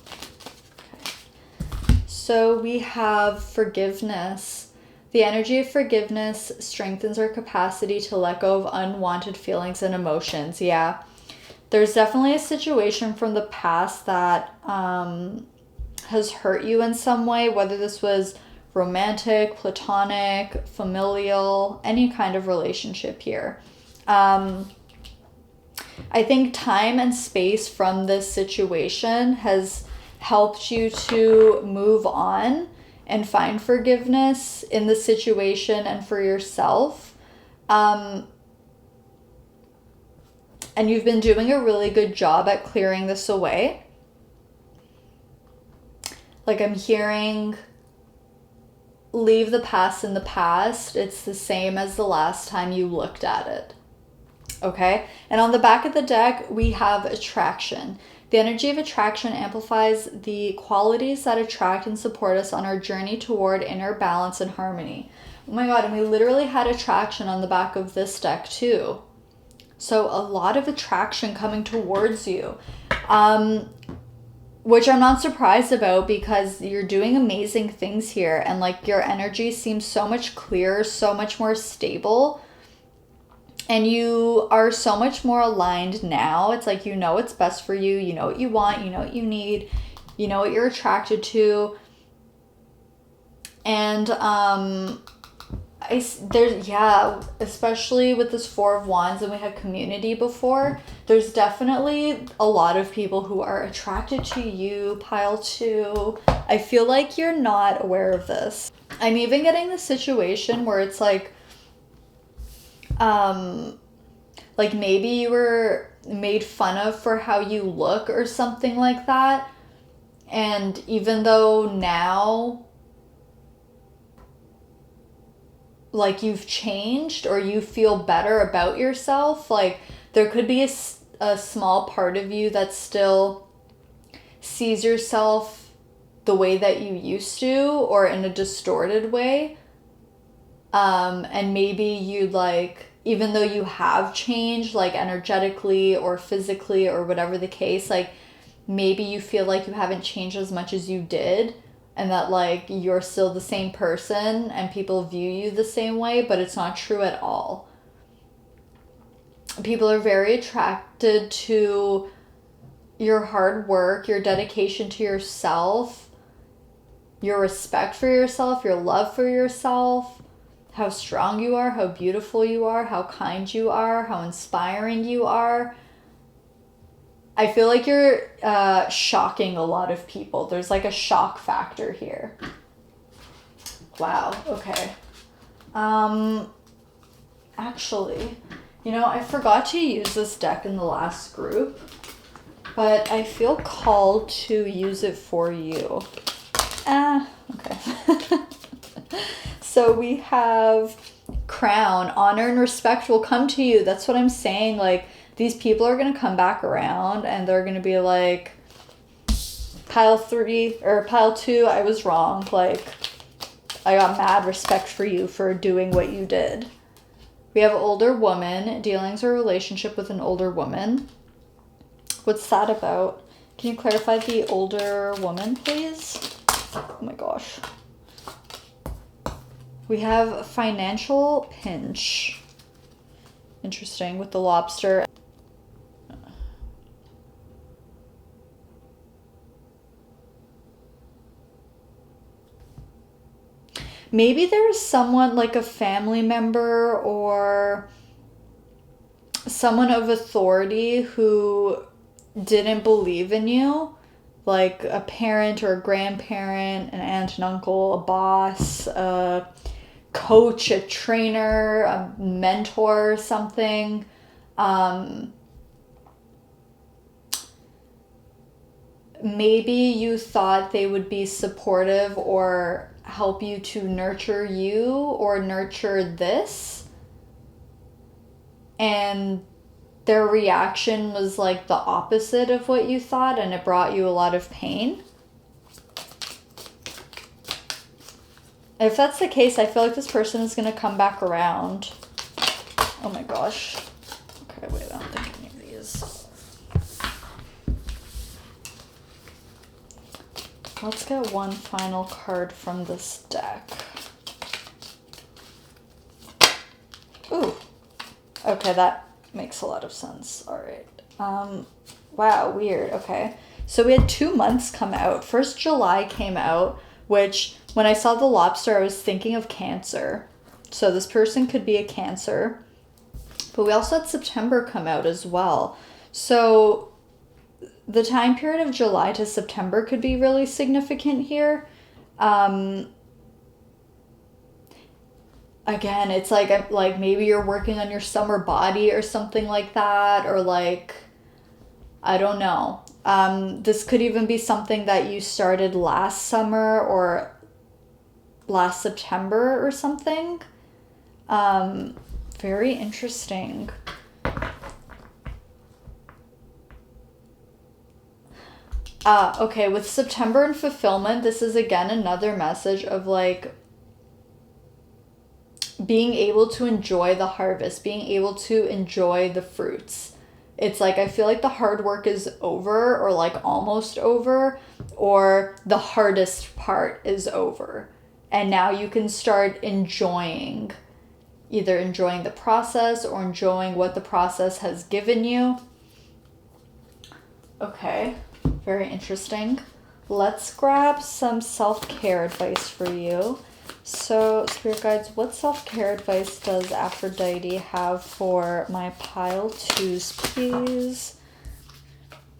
okay. So we have forgiveness. The energy of forgiveness strengthens our capacity to let go of unwanted feelings and emotions. Yeah, there's definitely a situation from the past that has hurt you in some way, whether this was romantic, platonic, familial, any kind of relationship here. I think time and space from this situation has helped you to move on and find forgiveness in the situation and for yourself. And you've been doing a really good job at clearing this away. Like I'm hearing, leave the past in the past. It's the same as the last time you looked at it. Okay? And on the back of the deck, we have attraction. The energy of attraction amplifies the qualities that attract and support us on our journey toward inner balance and harmony. Oh my God, and we literally had attraction on the back of this deck too. So a lot of attraction coming towards you. Which I'm not surprised about because you're doing amazing things here, and like your energy seems so much clearer, so much more stable, and you are so much more aligned now. It's like you know what's best for you, you know what you want, you know what you need, you know what you're attracted to. And especially with this Four of Wands, and we had community before, there's definitely a lot of people who are attracted to you, pile 2. I feel like you're not aware of this. I'm even getting the situation where it's like maybe you were made fun of for how you look or something like that, And even though now, like, you've changed or you feel better about yourself, like, there could be a small part of you that still sees yourself the way that you used to or in a distorted way. And maybe you, like, even though you have changed, like, energetically or physically or whatever the case, like, maybe you feel like you haven't changed as much as you did, and that, like, you're still the same person and people view you the same way, but it's not true at all. People are very attracted to your hard work, your dedication to yourself, your respect for yourself, your love for yourself, how strong you are, how beautiful you are, how kind you are, how inspiring you are. I feel like you're shocking a lot of people. There's like a shock factor here. Wow, okay. Actually, you know, I forgot to use this deck in the last group, but I feel called to use it for you. Okay. So we have Crown. Honor and respect will come to you. That's what I'm saying. Like, these people are going to come back around and they're going to be like, pile 3 or pile 2, I was wrong. Like, I got mad respect for you for doing what you did. We have older woman. Dealings or relationship with an older woman. What's that about? Can you clarify the older woman, please? Oh my gosh. We have financial pinch. Interesting, with the lobster. Maybe there's someone, like a family member or someone of authority who didn't believe in you. Like a parent or a grandparent, an aunt and uncle, a boss, a coach, a trainer, a mentor, something. Maybe you thought they would be supportive or help you to nurture you or nurture this, and their reaction was like the opposite of what you thought, and it brought you a lot of pain. If that's the case, I feel like this person is going to come back around. Oh my gosh. Okay, wait, I don't think any of these. Let's get one final card from this deck. Ooh. Okay, that makes a lot of sense. All right. Wow, weird. Okay. So we had 2 months come out. First July came out, which when I saw the lobster, I was thinking of Cancer. So this person could be a Cancer. But we also had September come out as well. So the time period of July to September could be really significant here. Again, it's like maybe you're working on your summer body or something like that, or like, I don't know. This could even be something that you started last summer or last September or something. Very interesting. Okay, with September and fulfillment, this is again another message of like being able to enjoy the harvest, being able to enjoy the fruits. It's like, I feel like the hard work is over, or like almost over, or the hardest part is over. And now you can start enjoying, either enjoying the process or enjoying what the process has given you. Okay, very interesting. Let's grab some self-care advice for you. So, Spirit Guides, what self-care advice does Aphrodite have for my pile 2s, please?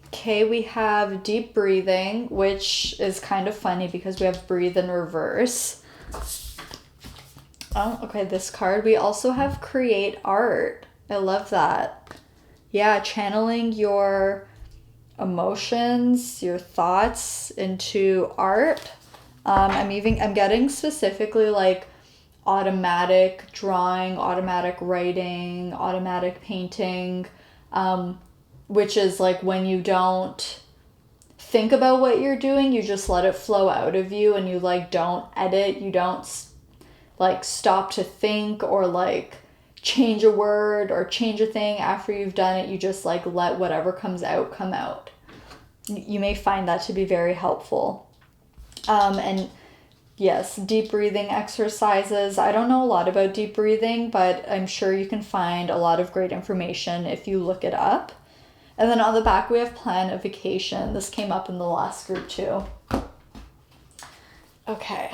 Okay, we have deep breathing, which is kind of funny because we have breathe in reverse. Oh, okay, this card. We also have create art. I love that. Yeah, channeling your emotions, your thoughts into art. I'm getting specifically like automatic drawing, automatic writing, automatic painting, which is like when you don't think about what you're doing, you just let it flow out of you, and you like don't edit, you don't like stop to think or like change a word or change a thing after you've done it. You just like let whatever comes out come out. You may find that to be very helpful. And yes, deep breathing exercises. I don't know a lot about deep breathing, but I'm sure you can find a lot of great information if you look it up. And then on the back, we have plan a vacation. This came up in the last group too. Okay.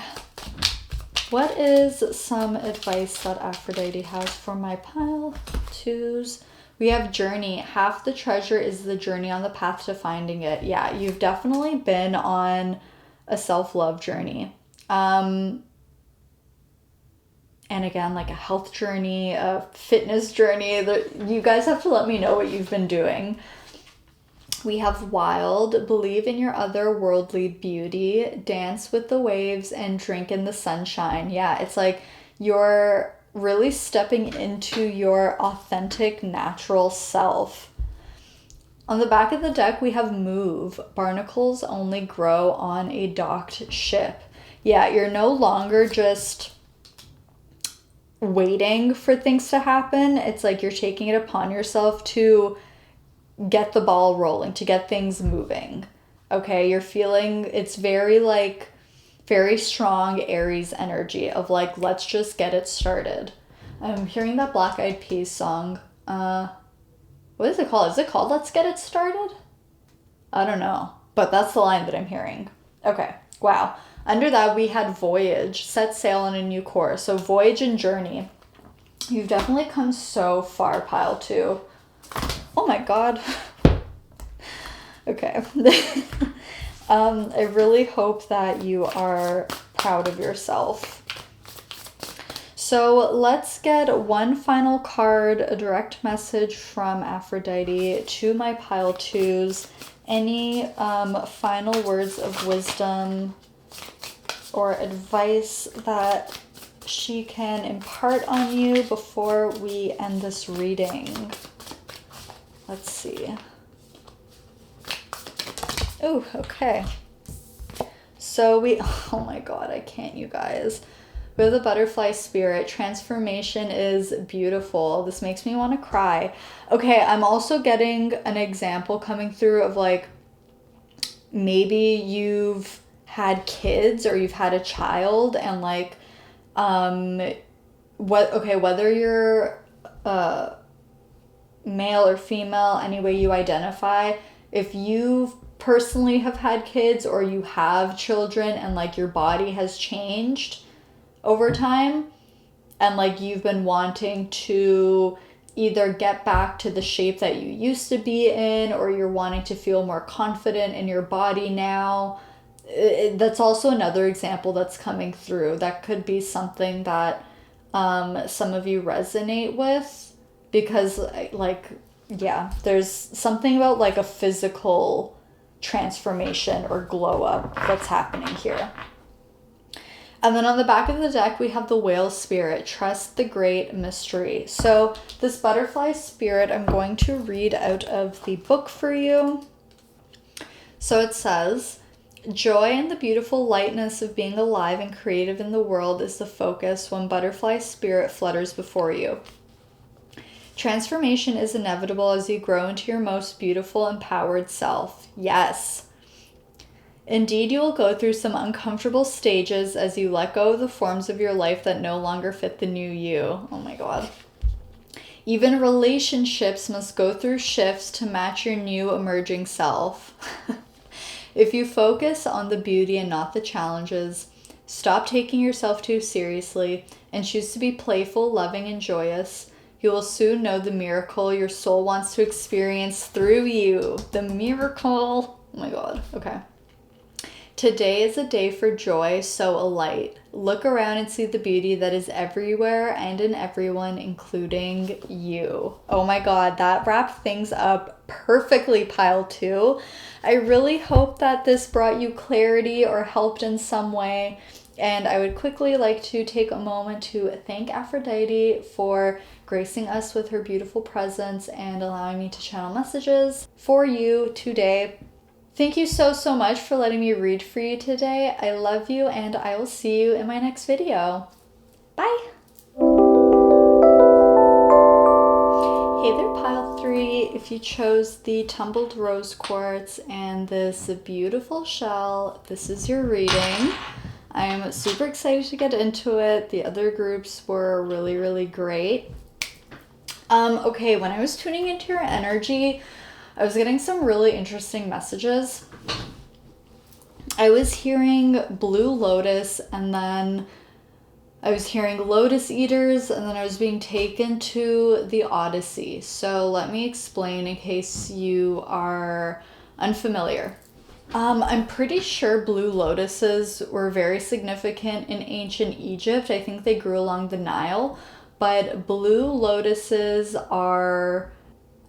What is some advice that Aphrodite has for my pile twos? We have journey. Half the treasure is the journey on the path to finding it. Yeah, you've definitely been on a self-love journey. And again, like a health journey, a fitness journey. You guys have to let me know what you've been doing. We have wild, believe in your otherworldly beauty, dance with the waves, and drink in the sunshine. Yeah, it's like you're really stepping into your authentic, natural self. On the back of the deck, we have move. Barnacles only grow on a docked ship. Yeah, you're no longer just waiting for things to happen. It's like you're taking it upon yourself to get the ball rolling, to get things moving. Okay, you're feeling, it's very like, very strong Aries energy of like, let's just get it started. I'm hearing that Black Eyed Peas song. What is it called? Is it called Let's Get It Started? I don't know, but that's the line that I'm hearing. Okay, wow. Under that, we had voyage, set sail on a new course. So voyage and journey. You've definitely come so far, pile two. Oh my God. Okay. I really hope that you are proud of yourself. So let's get one final card, a direct message from Aphrodite to my pile twos. Any final words of wisdom or advice that she can impart on you before we end this reading? Let's see. Oh, okay. So oh my God, I can't, you guys. We have the butterfly spirit. Transformation is beautiful. This makes me want to cry. Okay, I'm also getting an example coming through of like, maybe you've had kids or you've had a child and like, whether you're male or female, any way you identify, if you personally have had kids or you have children and like your body has changed over time and like you've been wanting to either get back to the shape that you used to be in, or you're wanting to feel more confident in your body now, that's also another example that's coming through. That could be something that some of you resonate with, because like, yeah, there's something about like a physical transformation or glow up that's happening here. And then on the back of the deck, we have the whale spirit, trust the great mystery. So this butterfly spirit, I'm going to read out of the book for you. So it says, joy and the beautiful lightness of being alive and creative in the world is the focus when butterfly spirit flutters before you. Transformation is inevitable as you grow into your most beautiful, empowered self. Yes. Indeed, you will go through some uncomfortable stages as you let go of the forms of your life that no longer fit the new you. Oh my God. Even relationships must go through shifts to match your new emerging self. If you focus on the beauty and not the challenges, stop taking yourself too seriously, and choose to be playful, loving, and joyous, you will soon know the miracle your soul wants to experience through you. The miracle. Oh my God. Okay. Today is a day for joy, so a light. Look around and see the beauty that is everywhere and in everyone, including you. Oh my god, that wrapped things up perfectly, pile 2. I really hope that this brought you clarity or helped in some way. And I would quickly like to take a moment to thank Aphrodite for gracing us with her beautiful presence and allowing me to channel messages for you today. Thank you so much for letting me read for you today. I love you, and I will see you in my next video. Bye! Hey there, pile 3. If you chose the tumbled rose quartz and this beautiful shell, this is your reading. I'm super excited to get into it. The other groups were really great. Okay, when I was tuning into your energy, I was getting some really interesting messages. I was hearing blue lotus, and then I was hearing lotus eaters, and then I was being taken to the Odyssey. So let me explain in case you are unfamiliar. I'm pretty sure blue lotuses were very significant in ancient Egypt. I think they grew along the Nile, but blue lotuses are,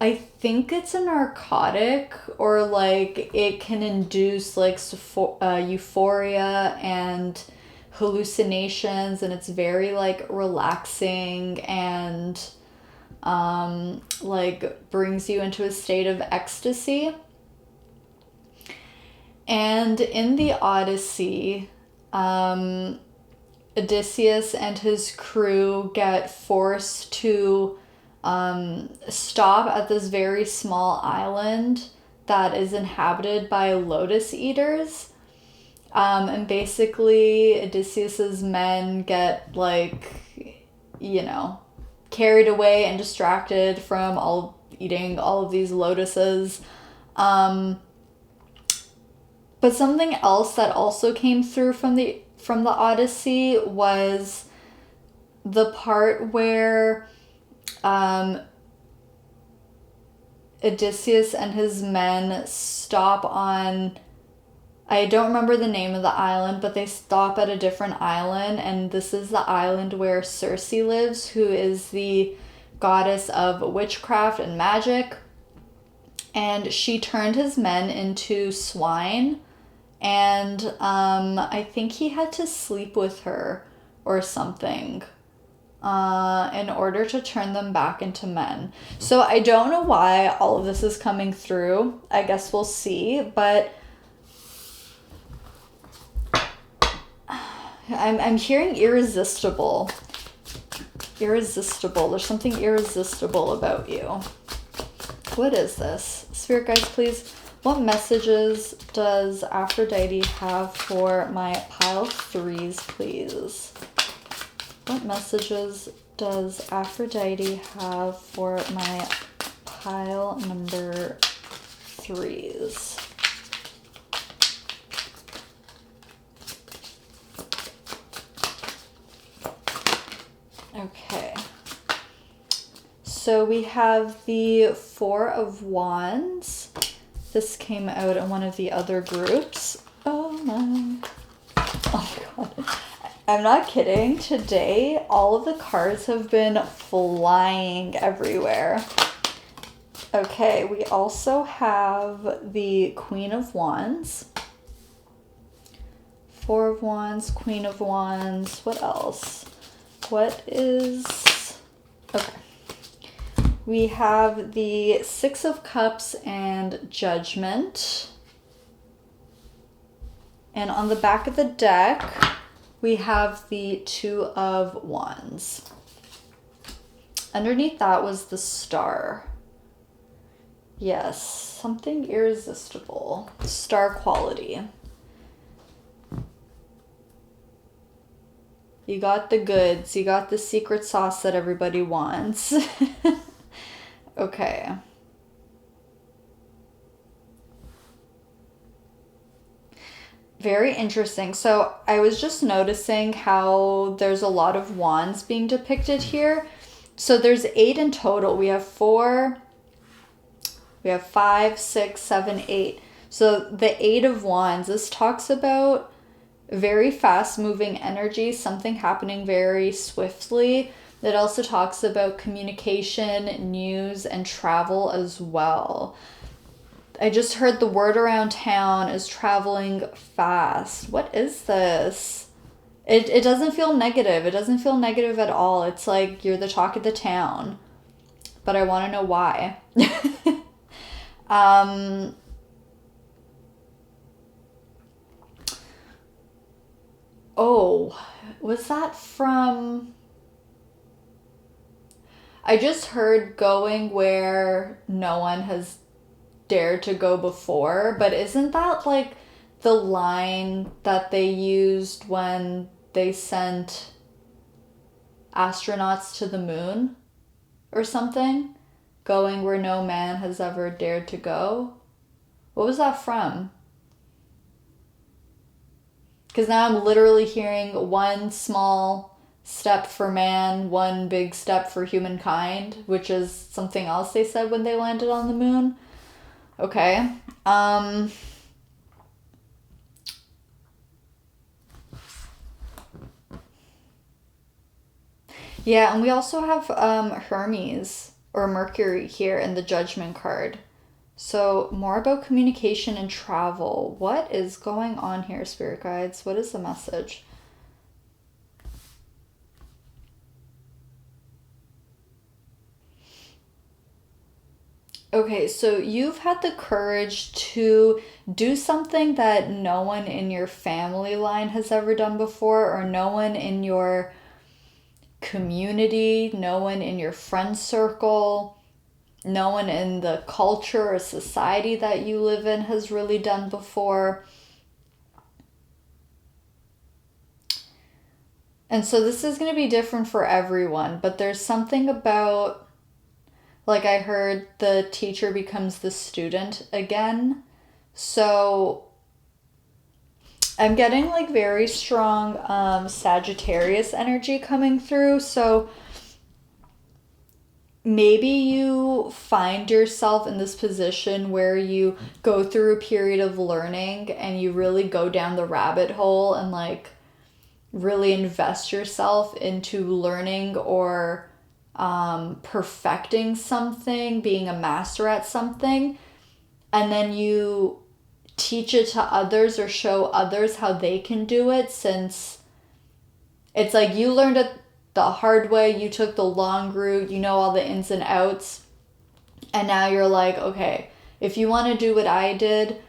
I think it's a narcotic, or like it can induce like euphoria and hallucinations, and it's very like relaxing and like brings you into a state of ecstasy. And in the Odyssey, Odysseus and his crew get forced to stop at this very small island that is inhabited by lotus eaters. And basically Odysseus's men get like, you know, carried away and distracted from eating all of these lotuses. But something else that also came through from the Odyssey was the part where Odysseus and his men stop on, I don't remember the name of the island, but they stop at a different island, and this is the island where Circe lives, who is the goddess of witchcraft and magic. And she turned his men into swine. And I think he had to sleep with her or something in order to turn them back into men. So I don't know why all of this is coming through. I guess we'll see. But I'm hearing irresistible. Irresistible. There's something irresistible about you. What is this? Spirit guides, please. What messages does Aphrodite have for my pile 3s, please? What messages does Aphrodite have for my pile number 3s? Okay. So we have the 4 of Wands. This came out in one of the other groups. Oh my god. I'm not kidding. Today, all of the cards have been flying everywhere. Okay, we also have the Queen of Wands. 4 of Wands, Queen of Wands. What else? What is... Okay. We have the 6 of Cups and Judgment. And on the back of the deck, we have the 2 of Wands. Underneath that was the Star. Yes, something irresistible. Star quality. You got the goods. You got the secret sauce that everybody wants. Okay. Very interesting. So I was just noticing how there's a lot of wands being depicted here. So there's 8 in total. We have 4, we have 5, 6, 7, 8. So the Eight of Wands, this talks about very fast moving energy, something happening very swiftly. It also talks about communication, news, and travel as well. I just heard the word around town is traveling fast. What is this? It doesn't feel negative. It doesn't feel negative at all. It's like you're the talk of the town. But I want to know why. Oh, was that from... I just heard going where no one has dared to go before, but isn't that like the line that they used when they sent astronauts to the moon or something? Going where no man has ever dared to go? What was that from? Because now I'm literally hearing one small step for man, one big step for humankind, which is something else they said when they landed on the moon. Okay. Yeah, and we also have Hermes or Mercury here in the Judgment card. So more about communication and travel. What is going on here, Spirit Guides? What is the message? Okay, so you've had the courage to do something that no one in your family line has ever done before, or no one in your community, no one in your friend circle, no one in the culture or society that you live in has really done before. And so this is going to be different for everyone, but there's something about, like I heard, the teacher becomes the student again. So I'm getting like very strong Sagittarius energy coming through. So maybe you find yourself in this position where you go through a period of learning and you really go down the rabbit hole and like really invest yourself into learning or perfecting something, being a master at something, and then you teach it to others or show others how they can do it, since it's like you learned it the hard way, you took the long route, you know all the ins and outs, and now you're like, okay, if you want to do what I did,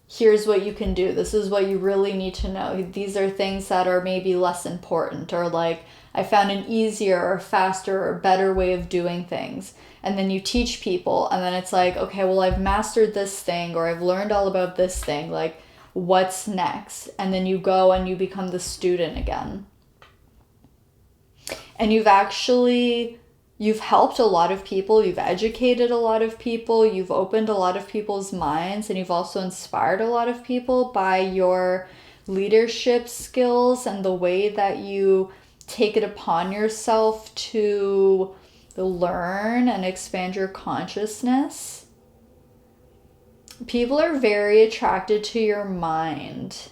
here's what you can do. This is what you really need to know. These are things that are maybe less important, or like I found an easier or faster or better way of doing things. And then you teach people, and then it's like, okay, well, I've mastered this thing, or I've learned all about this thing. Like, what's next? And then you go and you become the student again. And you've helped a lot of people, you've educated a lot of people, you've opened a lot of people's minds, and you've also inspired a lot of people by your leadership skills and the way that you take it upon yourself to learn and expand your consciousness. People are very attracted to your mind.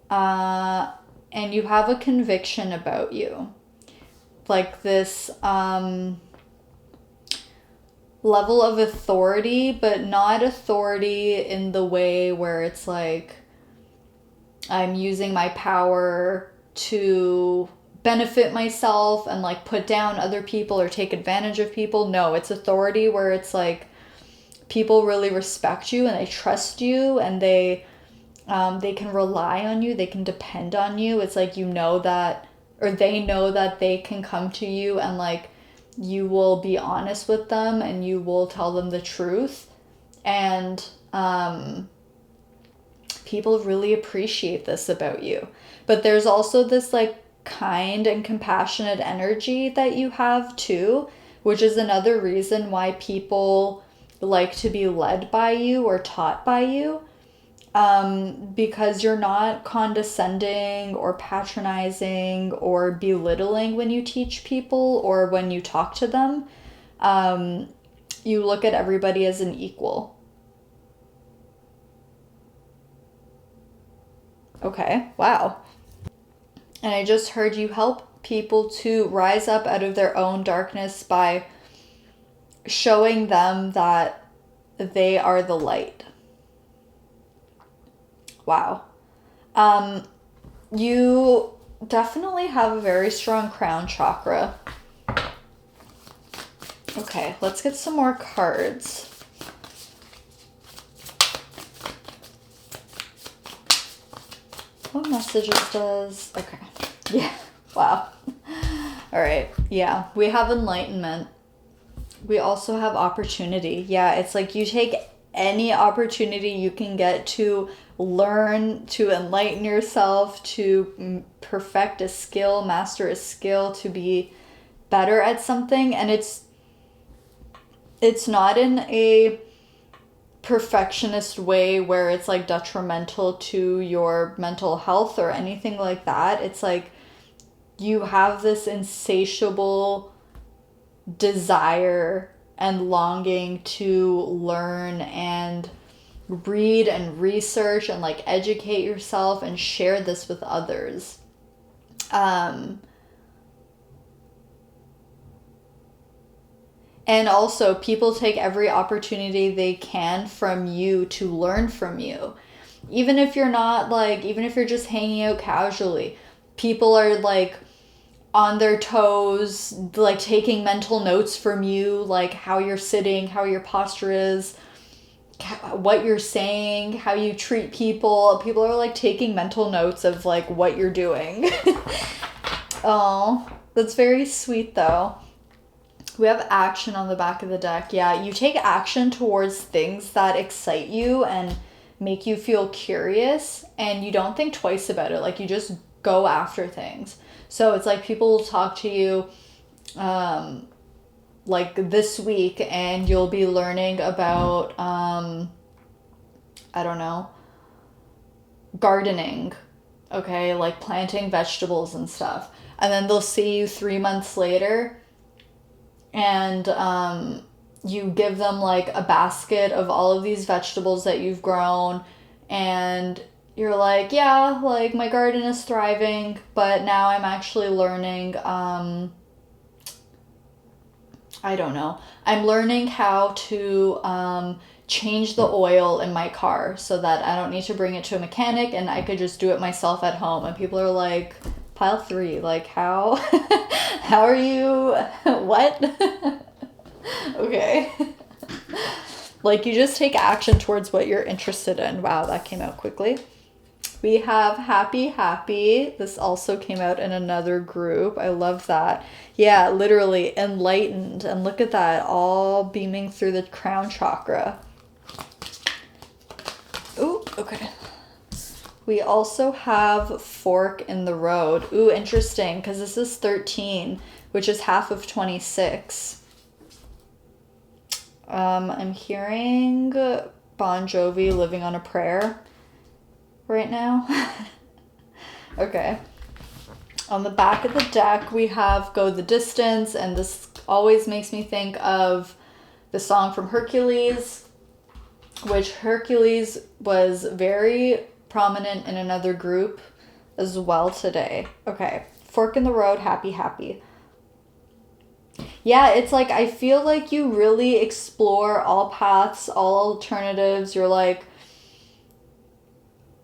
And you have a conviction about you. Like this level of authority, but not authority in the way where it's like I'm using my power to benefit myself and like put down other people or take advantage of people. No, it's authority where it's like people really respect you and they trust you, and they can rely on you, they can depend on you. It's like, you know that, or they know that they can come to you and like you will be honest with them and you will tell them the truth. And people really appreciate this about you. But there's also this like kind and compassionate energy that you have too, which is another reason why people like to be led by you or taught by you. Because you're not condescending or patronizing or belittling when you teach people or when you talk to them. You look at everybody as an equal. Okay, wow. And I just heard you help people to rise up out of their own darkness by showing them that they are the light. Wow. You definitely have a very strong crown chakra. Okay, let's get some more cards. What messages does... Okay. Yeah. Wow. All right. Yeah. We have enlightenment. We also have opportunity. Yeah. It's like you take any opportunity you can get to learn, to enlighten yourself, to perfect a skill, master a skill, to be better at something. And it's not in a perfectionist way where it's like detrimental to your mental health or anything like that. It's like you have this insatiable desire and longing to learn and read and research and like educate yourself and share this with others. And also, people take every opportunity they can from you to learn from you. Even if you're not like, even if you're just hanging out casually, people are like on their toes, like taking mental notes from you, like how you're sitting, how your posture is, what you're saying, how you treat people. People are like taking mental notes of like what you're doing. Oh, that's very sweet though. We have action on the back of the deck. Yeah, you take action towards things that excite you and make you feel curious, and you don't think twice about it. Like, you just go after things. So it's like people will talk to you like this week, and you'll be learning about, I don't know, gardening, okay, like planting vegetables and stuff. And then they'll see you 3 months later, and you give them like a basket of all of these vegetables that you've grown, and you're like, yeah, like my garden is thriving, but now I'm actually learning, I don't know, I'm learning how to change the oil in my car so that I don't need to bring it to a mechanic and I could just do it myself at home. And people are like, pile 3, like how how are you, what? Okay. Like, you just take action towards what you're interested in. Wow, that came out quickly. We have happy. This also came out in another group. I love that. Yeah, literally enlightened. And look at that, all beaming through the crown chakra. Ooh, okay. We also have fork in the road. Ooh, interesting, because this is 13, which is half of 26. I'm hearing Bon Jovi, Living on a Prayer right now. Okay. On the back of the deck, we have Go the Distance, and this always makes me think of the song from Hercules, which Hercules was very prominent in another group as well today. Okay, fork in the road, happy. Yeah, it's like, I feel like you really explore all paths, all alternatives. You're like,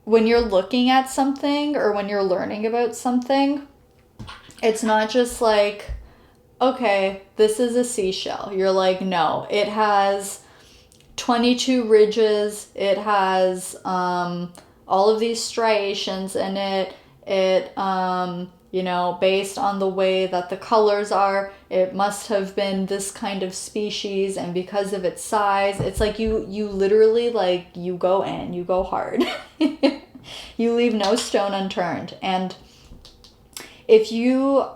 when you're looking at something or when you're learning about something, it's not just like, okay, this is a seashell. You're like, no, it has 22 ridges. It has all of these striations in it. It, you know, based on the way that the colors are, it must have been this kind of species, and because of its size, it's like you literally, like, you go in, you go hard. You leave no stone unturned. And if you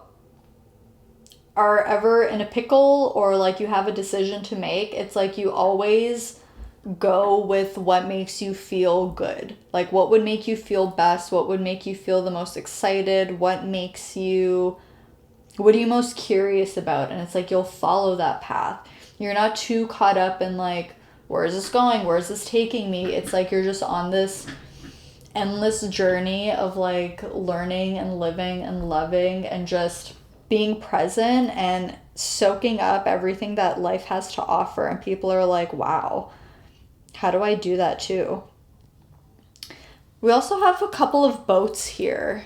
are ever in a pickle or like you have a decision to make, it's like you always go with what makes you feel good. Like, what would make you feel best? What would make you feel the most excited? What are you most curious about? And it's like, you'll follow that path. You're not too caught up in like, where is this going? Where is this taking me? It's like you're just on this endless journey of like learning and living and loving and just being present and soaking up everything that life has to offer. And people are like, wow, how do I do that too? We also have a couple of boats here,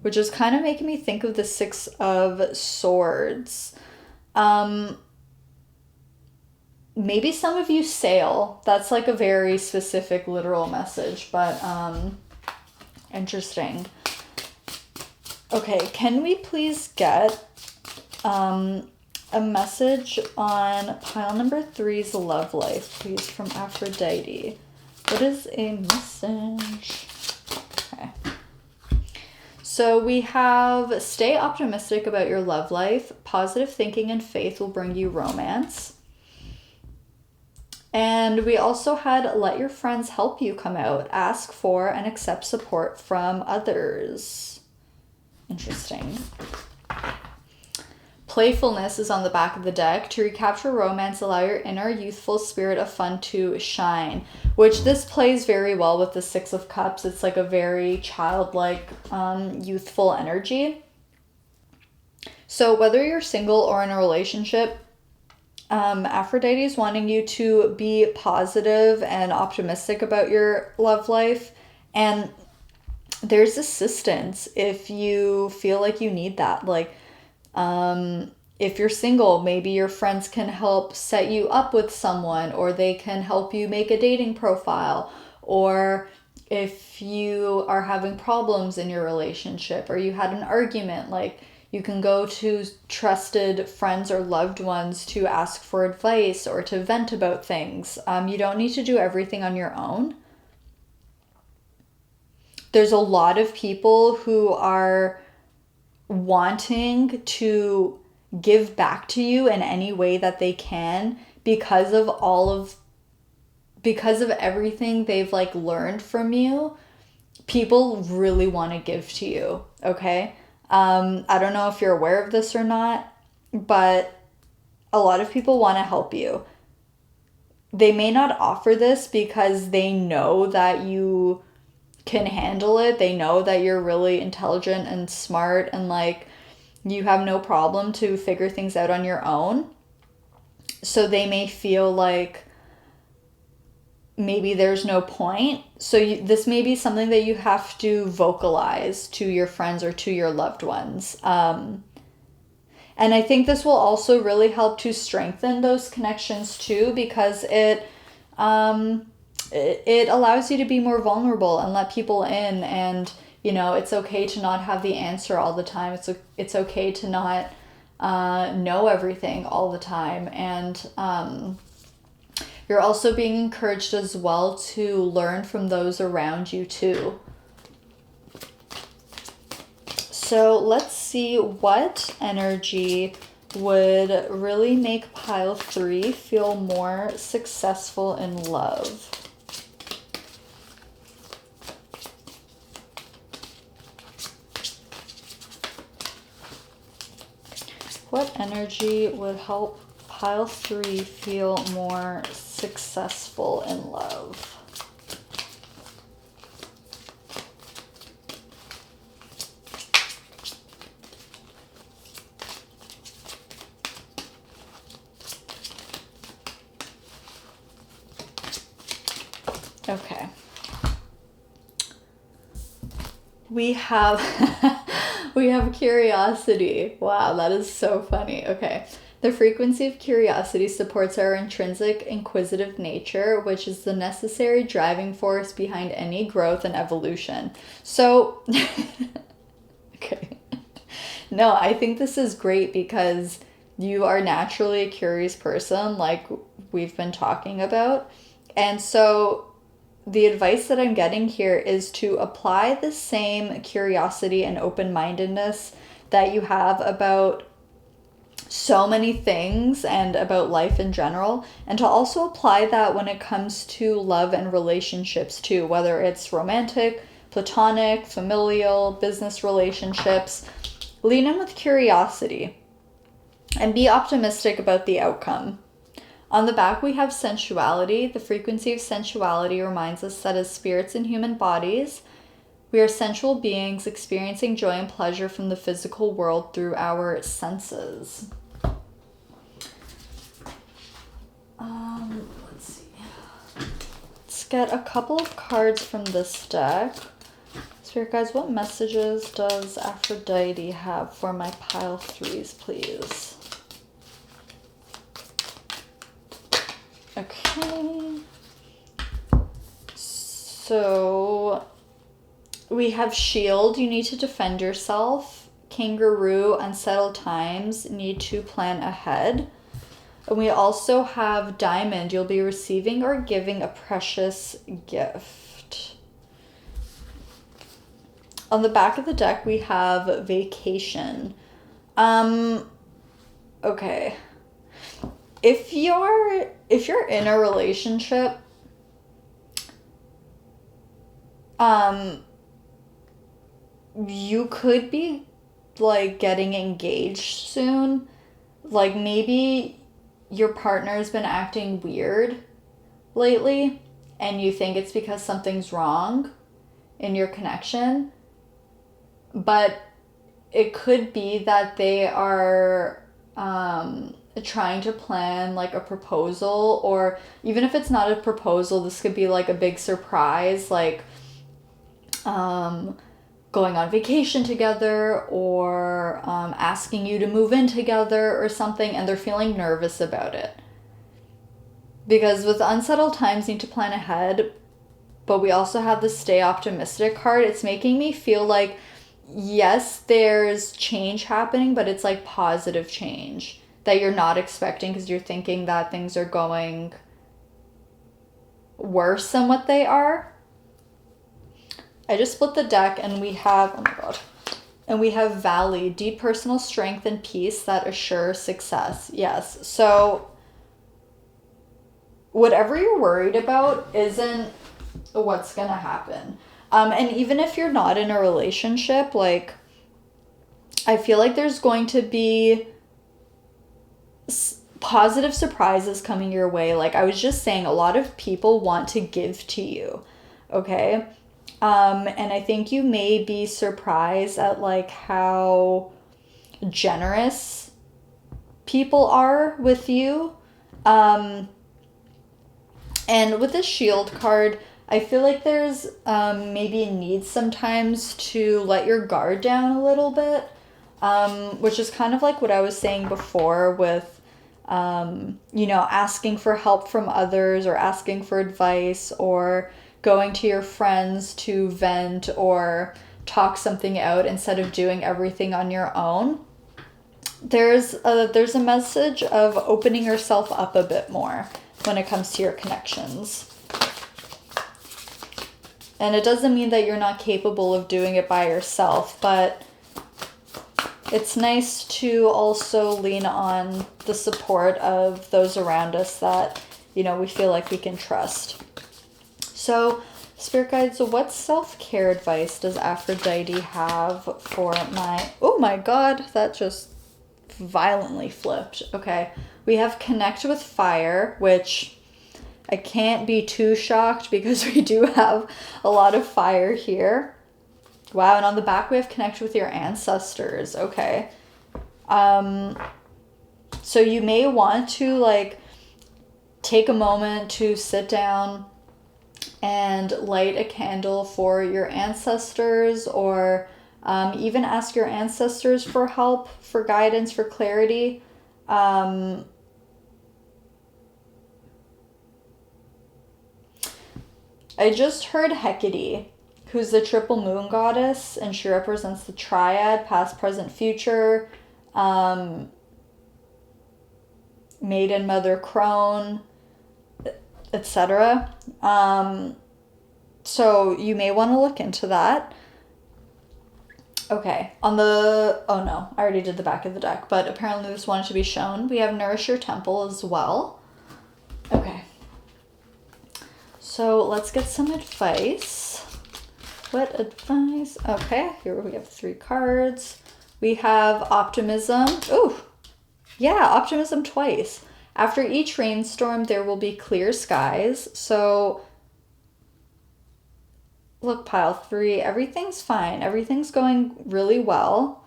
which is kind of making me think of the Six of Swords. Maybe some of you sail. That's like a very specific literal message, but interesting. Okay, can we please get a message on pile number 3's love life, please, from Aphrodite? What is a message? Okay. So we have, stay optimistic about your love life. Positive thinking and faith will bring you romance. And we also had, let your friends help you come out. Ask for and accept support from others. Interesting. Playfulness is on the back of the deck. To recapture romance, allow your inner youthful spirit of fun to shine, which this plays very well with the Six of Cups. It's like a very childlike, youthful energy. So whether you're single or in a relationship, Aphrodite is wanting you to be positive and optimistic about your love life. And there's assistance if you feel like you need that. Like, if you're single, maybe your friends can help set you up with someone, or they can help you make a dating profile. Or if you are having problems in your relationship, or you had an argument, like, you can go to trusted friends or loved ones to ask for advice or to vent about things. You don't need to do everything on your own. There's a lot of people who are wanting to give back to you in any way that they can because of everything they've like learned from you. People really want to give to you, okay? I don't know if you're aware of this or not, but a lot of people want to help you. They may not offer this because they know that you can handle it. They know that you're really intelligent and smart and like you have no problem to figure things out on your own. So they may feel like maybe there's no point. So this may be something that you have to vocalize to your friends or to your loved ones. And I think this will also really help to strengthen those connections too, because it allows you to be more vulnerable and let people in. And, you know, it's okay to not have the answer all the time. It's okay to not know everything all the time. And you're also being encouraged as well to learn from those around you too. So let's see what energy would really make pile 3 feel more successful in love. What energy would help pile 3 feel more successful in love? Okay. We have we have curiosity. Wow, that is so funny. Okay. The frequency of curiosity supports our intrinsic inquisitive nature, which is the necessary driving force behind any growth and evolution. So, okay. No, I think this is great because you are naturally a curious person, like we've been talking about. And so the advice that I'm getting here is to apply the same curiosity and open-mindedness that you have about so many things and about life in general, and to also apply that when it comes to love and relationships too, whether it's romantic, platonic, familial, business relationships. Lean in with curiosity and be optimistic about the outcome. On the back, we have sensuality. The frequency of sensuality reminds us that as spirits in human bodies, we are sensual beings experiencing joy and pleasure from the physical world through our senses. Let's see. Let's get a couple of cards from this deck. Spirit guides, what messages does Aphrodite have for my pile threes, please? Okay. So we have shield, you need to defend yourself. Kangaroo, unsettled times, need to plan ahead. And we also have diamond, you'll be receiving or giving a precious gift. On the back of the deck, we have vacation. Okay. If you're in a relationship, you could be like getting engaged soon. Like maybe your partner's been acting weird lately and you think it's because something's wrong in your connection. But it could be that they are trying to plan like a proposal, or even if it's not a proposal, this could be like a big surprise, like going on vacation together, or asking you to move in together or something, and they're feeling nervous about it. Because with unsettled times, need to plan ahead, but we also have the stay optimistic card. It's making me feel like, yes, there's change happening, but it's like positive change that you're not expecting because you're thinking that things are going worse than what they are. I just split the deck and we have, oh my god, and we have Valley, deep personal strength and peace that assure success. Yes, so whatever you're worried about isn't what's gonna happen. And even if you're not in a relationship, like, I feel like there's going to be positive surprises coming your way. Like I was just saying, a lot of people want to give to you, okay? And I think you may be surprised at like how generous people are with you. And with the shield card, I feel like there's maybe a need sometimes to let your guard down a little bit, which is kind of like what I was saying before with, asking for help from others or asking for advice or going to your friends to vent or talk something out instead of doing everything on your own. There's a message of opening yourself up a bit more when it comes to your connections. And it doesn't mean that you're not capable of doing it by yourself, but it's nice to also lean on the support of those around us that, we feel like we can trust. So, Spirit Guides, what self-care advice does Aphrodite have for my... Oh my god, that just violently flipped. Okay, we have Connect with Fire, which I can't be too shocked because we do have a lot of fire here. Wow, and on the back we have Connect with Your Ancestors. Okay. So you may want to like take a moment to sit down and light a candle for your ancestors, or even ask your ancestors for help, for guidance, for clarity. I just heard Hecate, who's the triple moon goddess, and she represents the triad, past, present, future, maiden, mother, crone, etc. So you may want to look into that. Okay, oh no, I already did the back of the deck, but apparently this wanted to be shown. We have Nourish Your Temple as well. Okay. So let's get some advice. What advice? Okay, here we have 3 cards. We have Optimism. Ooh, yeah, Optimism twice. After each rainstorm, there will be clear skies. So look, pile 3, everything's fine. Everything's going really well.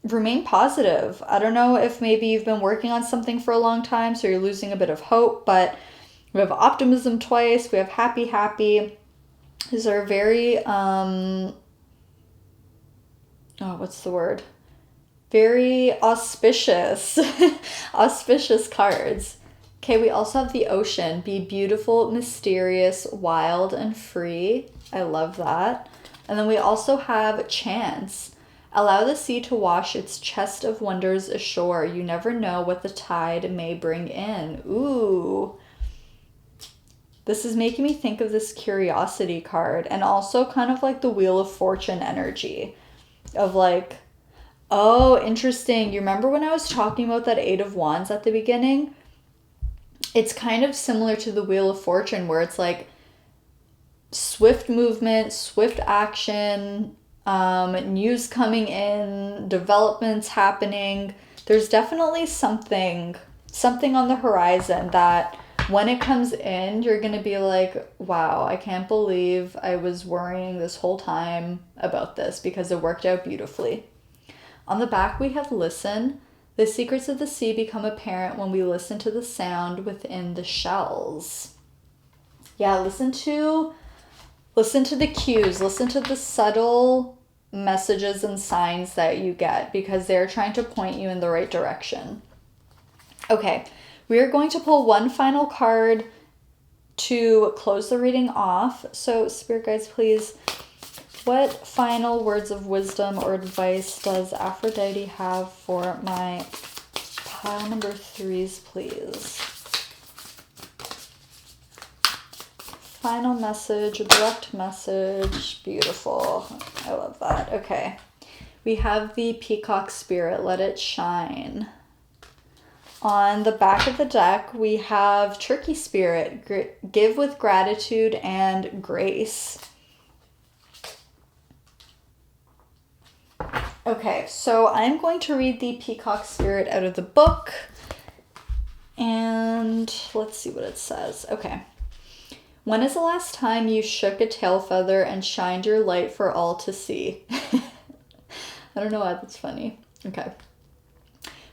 Remain positive. I don't know if maybe you've been working on something for a long time, so you're losing a bit of hope, but we have optimism twice. We have happy, happy. These are very, what's the word? Very auspicious, auspicious cards. Okay, we also have the ocean. Be beautiful, mysterious, wild, and free. I love that. And then we also have chance. Allow the sea to wash its chest of wonders ashore. You never know what the tide may bring in. Ooh. This is making me think of this curiosity card, and also kind of like the Wheel of Fortune energy of like, oh, interesting. You remember when I was talking about that 8 of Wands at the beginning? It's kind of similar to the Wheel of Fortune, where it's like swift movement, swift action, news coming in, developments happening. There's definitely something on the horizon that when it comes in, you're going to be like, wow, I can't believe I was worrying this whole time about this, because it worked out beautifully. On the back, we have listen. The secrets of the sea become apparent when we listen to the sound within the shells. Yeah, listen to the cues, listen to the subtle messages and signs that you get, because they're trying to point you in the right direction. Okay, we are going to pull one final card to close the reading off. So spirit guides, please, what final words of wisdom or advice does Aphrodite have for my pile number 3s, please? Final message, direct message, beautiful. I love that. Okay, we have the Peacock Spirit, let it shine. On the back of the deck, we have Turkey Spirit, give with gratitude and grace. Okay, so I'm going to read the Peacock Spirit out of the book, and let's see what it says. Okay. When is the last time you shook a tail feather and shined your light for all to see? I don't know why that's funny. Okay.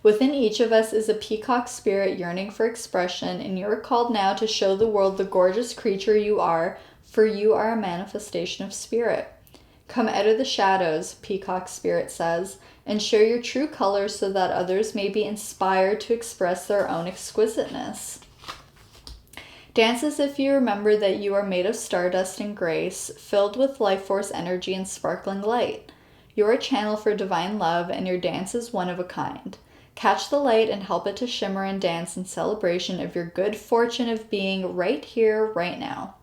Within each of us is a peacock spirit yearning for expression, and you are called now to show the world the gorgeous creature you are, for you are a manifestation of spirit. Come out of the shadows, Peacock Spirit says, and share your true colors so that others may be inspired to express their own exquisiteness. Dance as if you remember that you are made of stardust and grace, filled with life force energy and sparkling light. You are a channel for divine love, and your dance is one of a kind. Catch the light and help it to shimmer and dance in celebration of your good fortune of being right here, right now.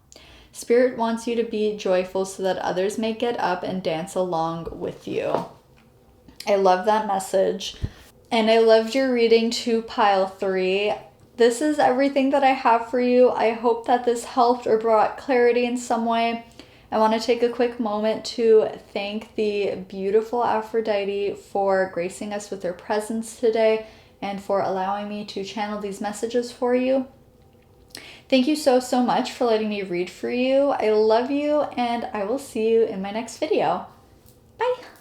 Spirit wants you to be joyful so that others may get up and dance along with you. I love that message. And I loved your reading to pile 3. This is everything that I have for you. I hope that this helped or brought clarity in some way. I want to take a quick moment to thank the beautiful Aphrodite for gracing us with her presence today and for allowing me to channel these messages for you. Thank you so much for letting me read for you. I love you, and I will see you in my next video. Bye!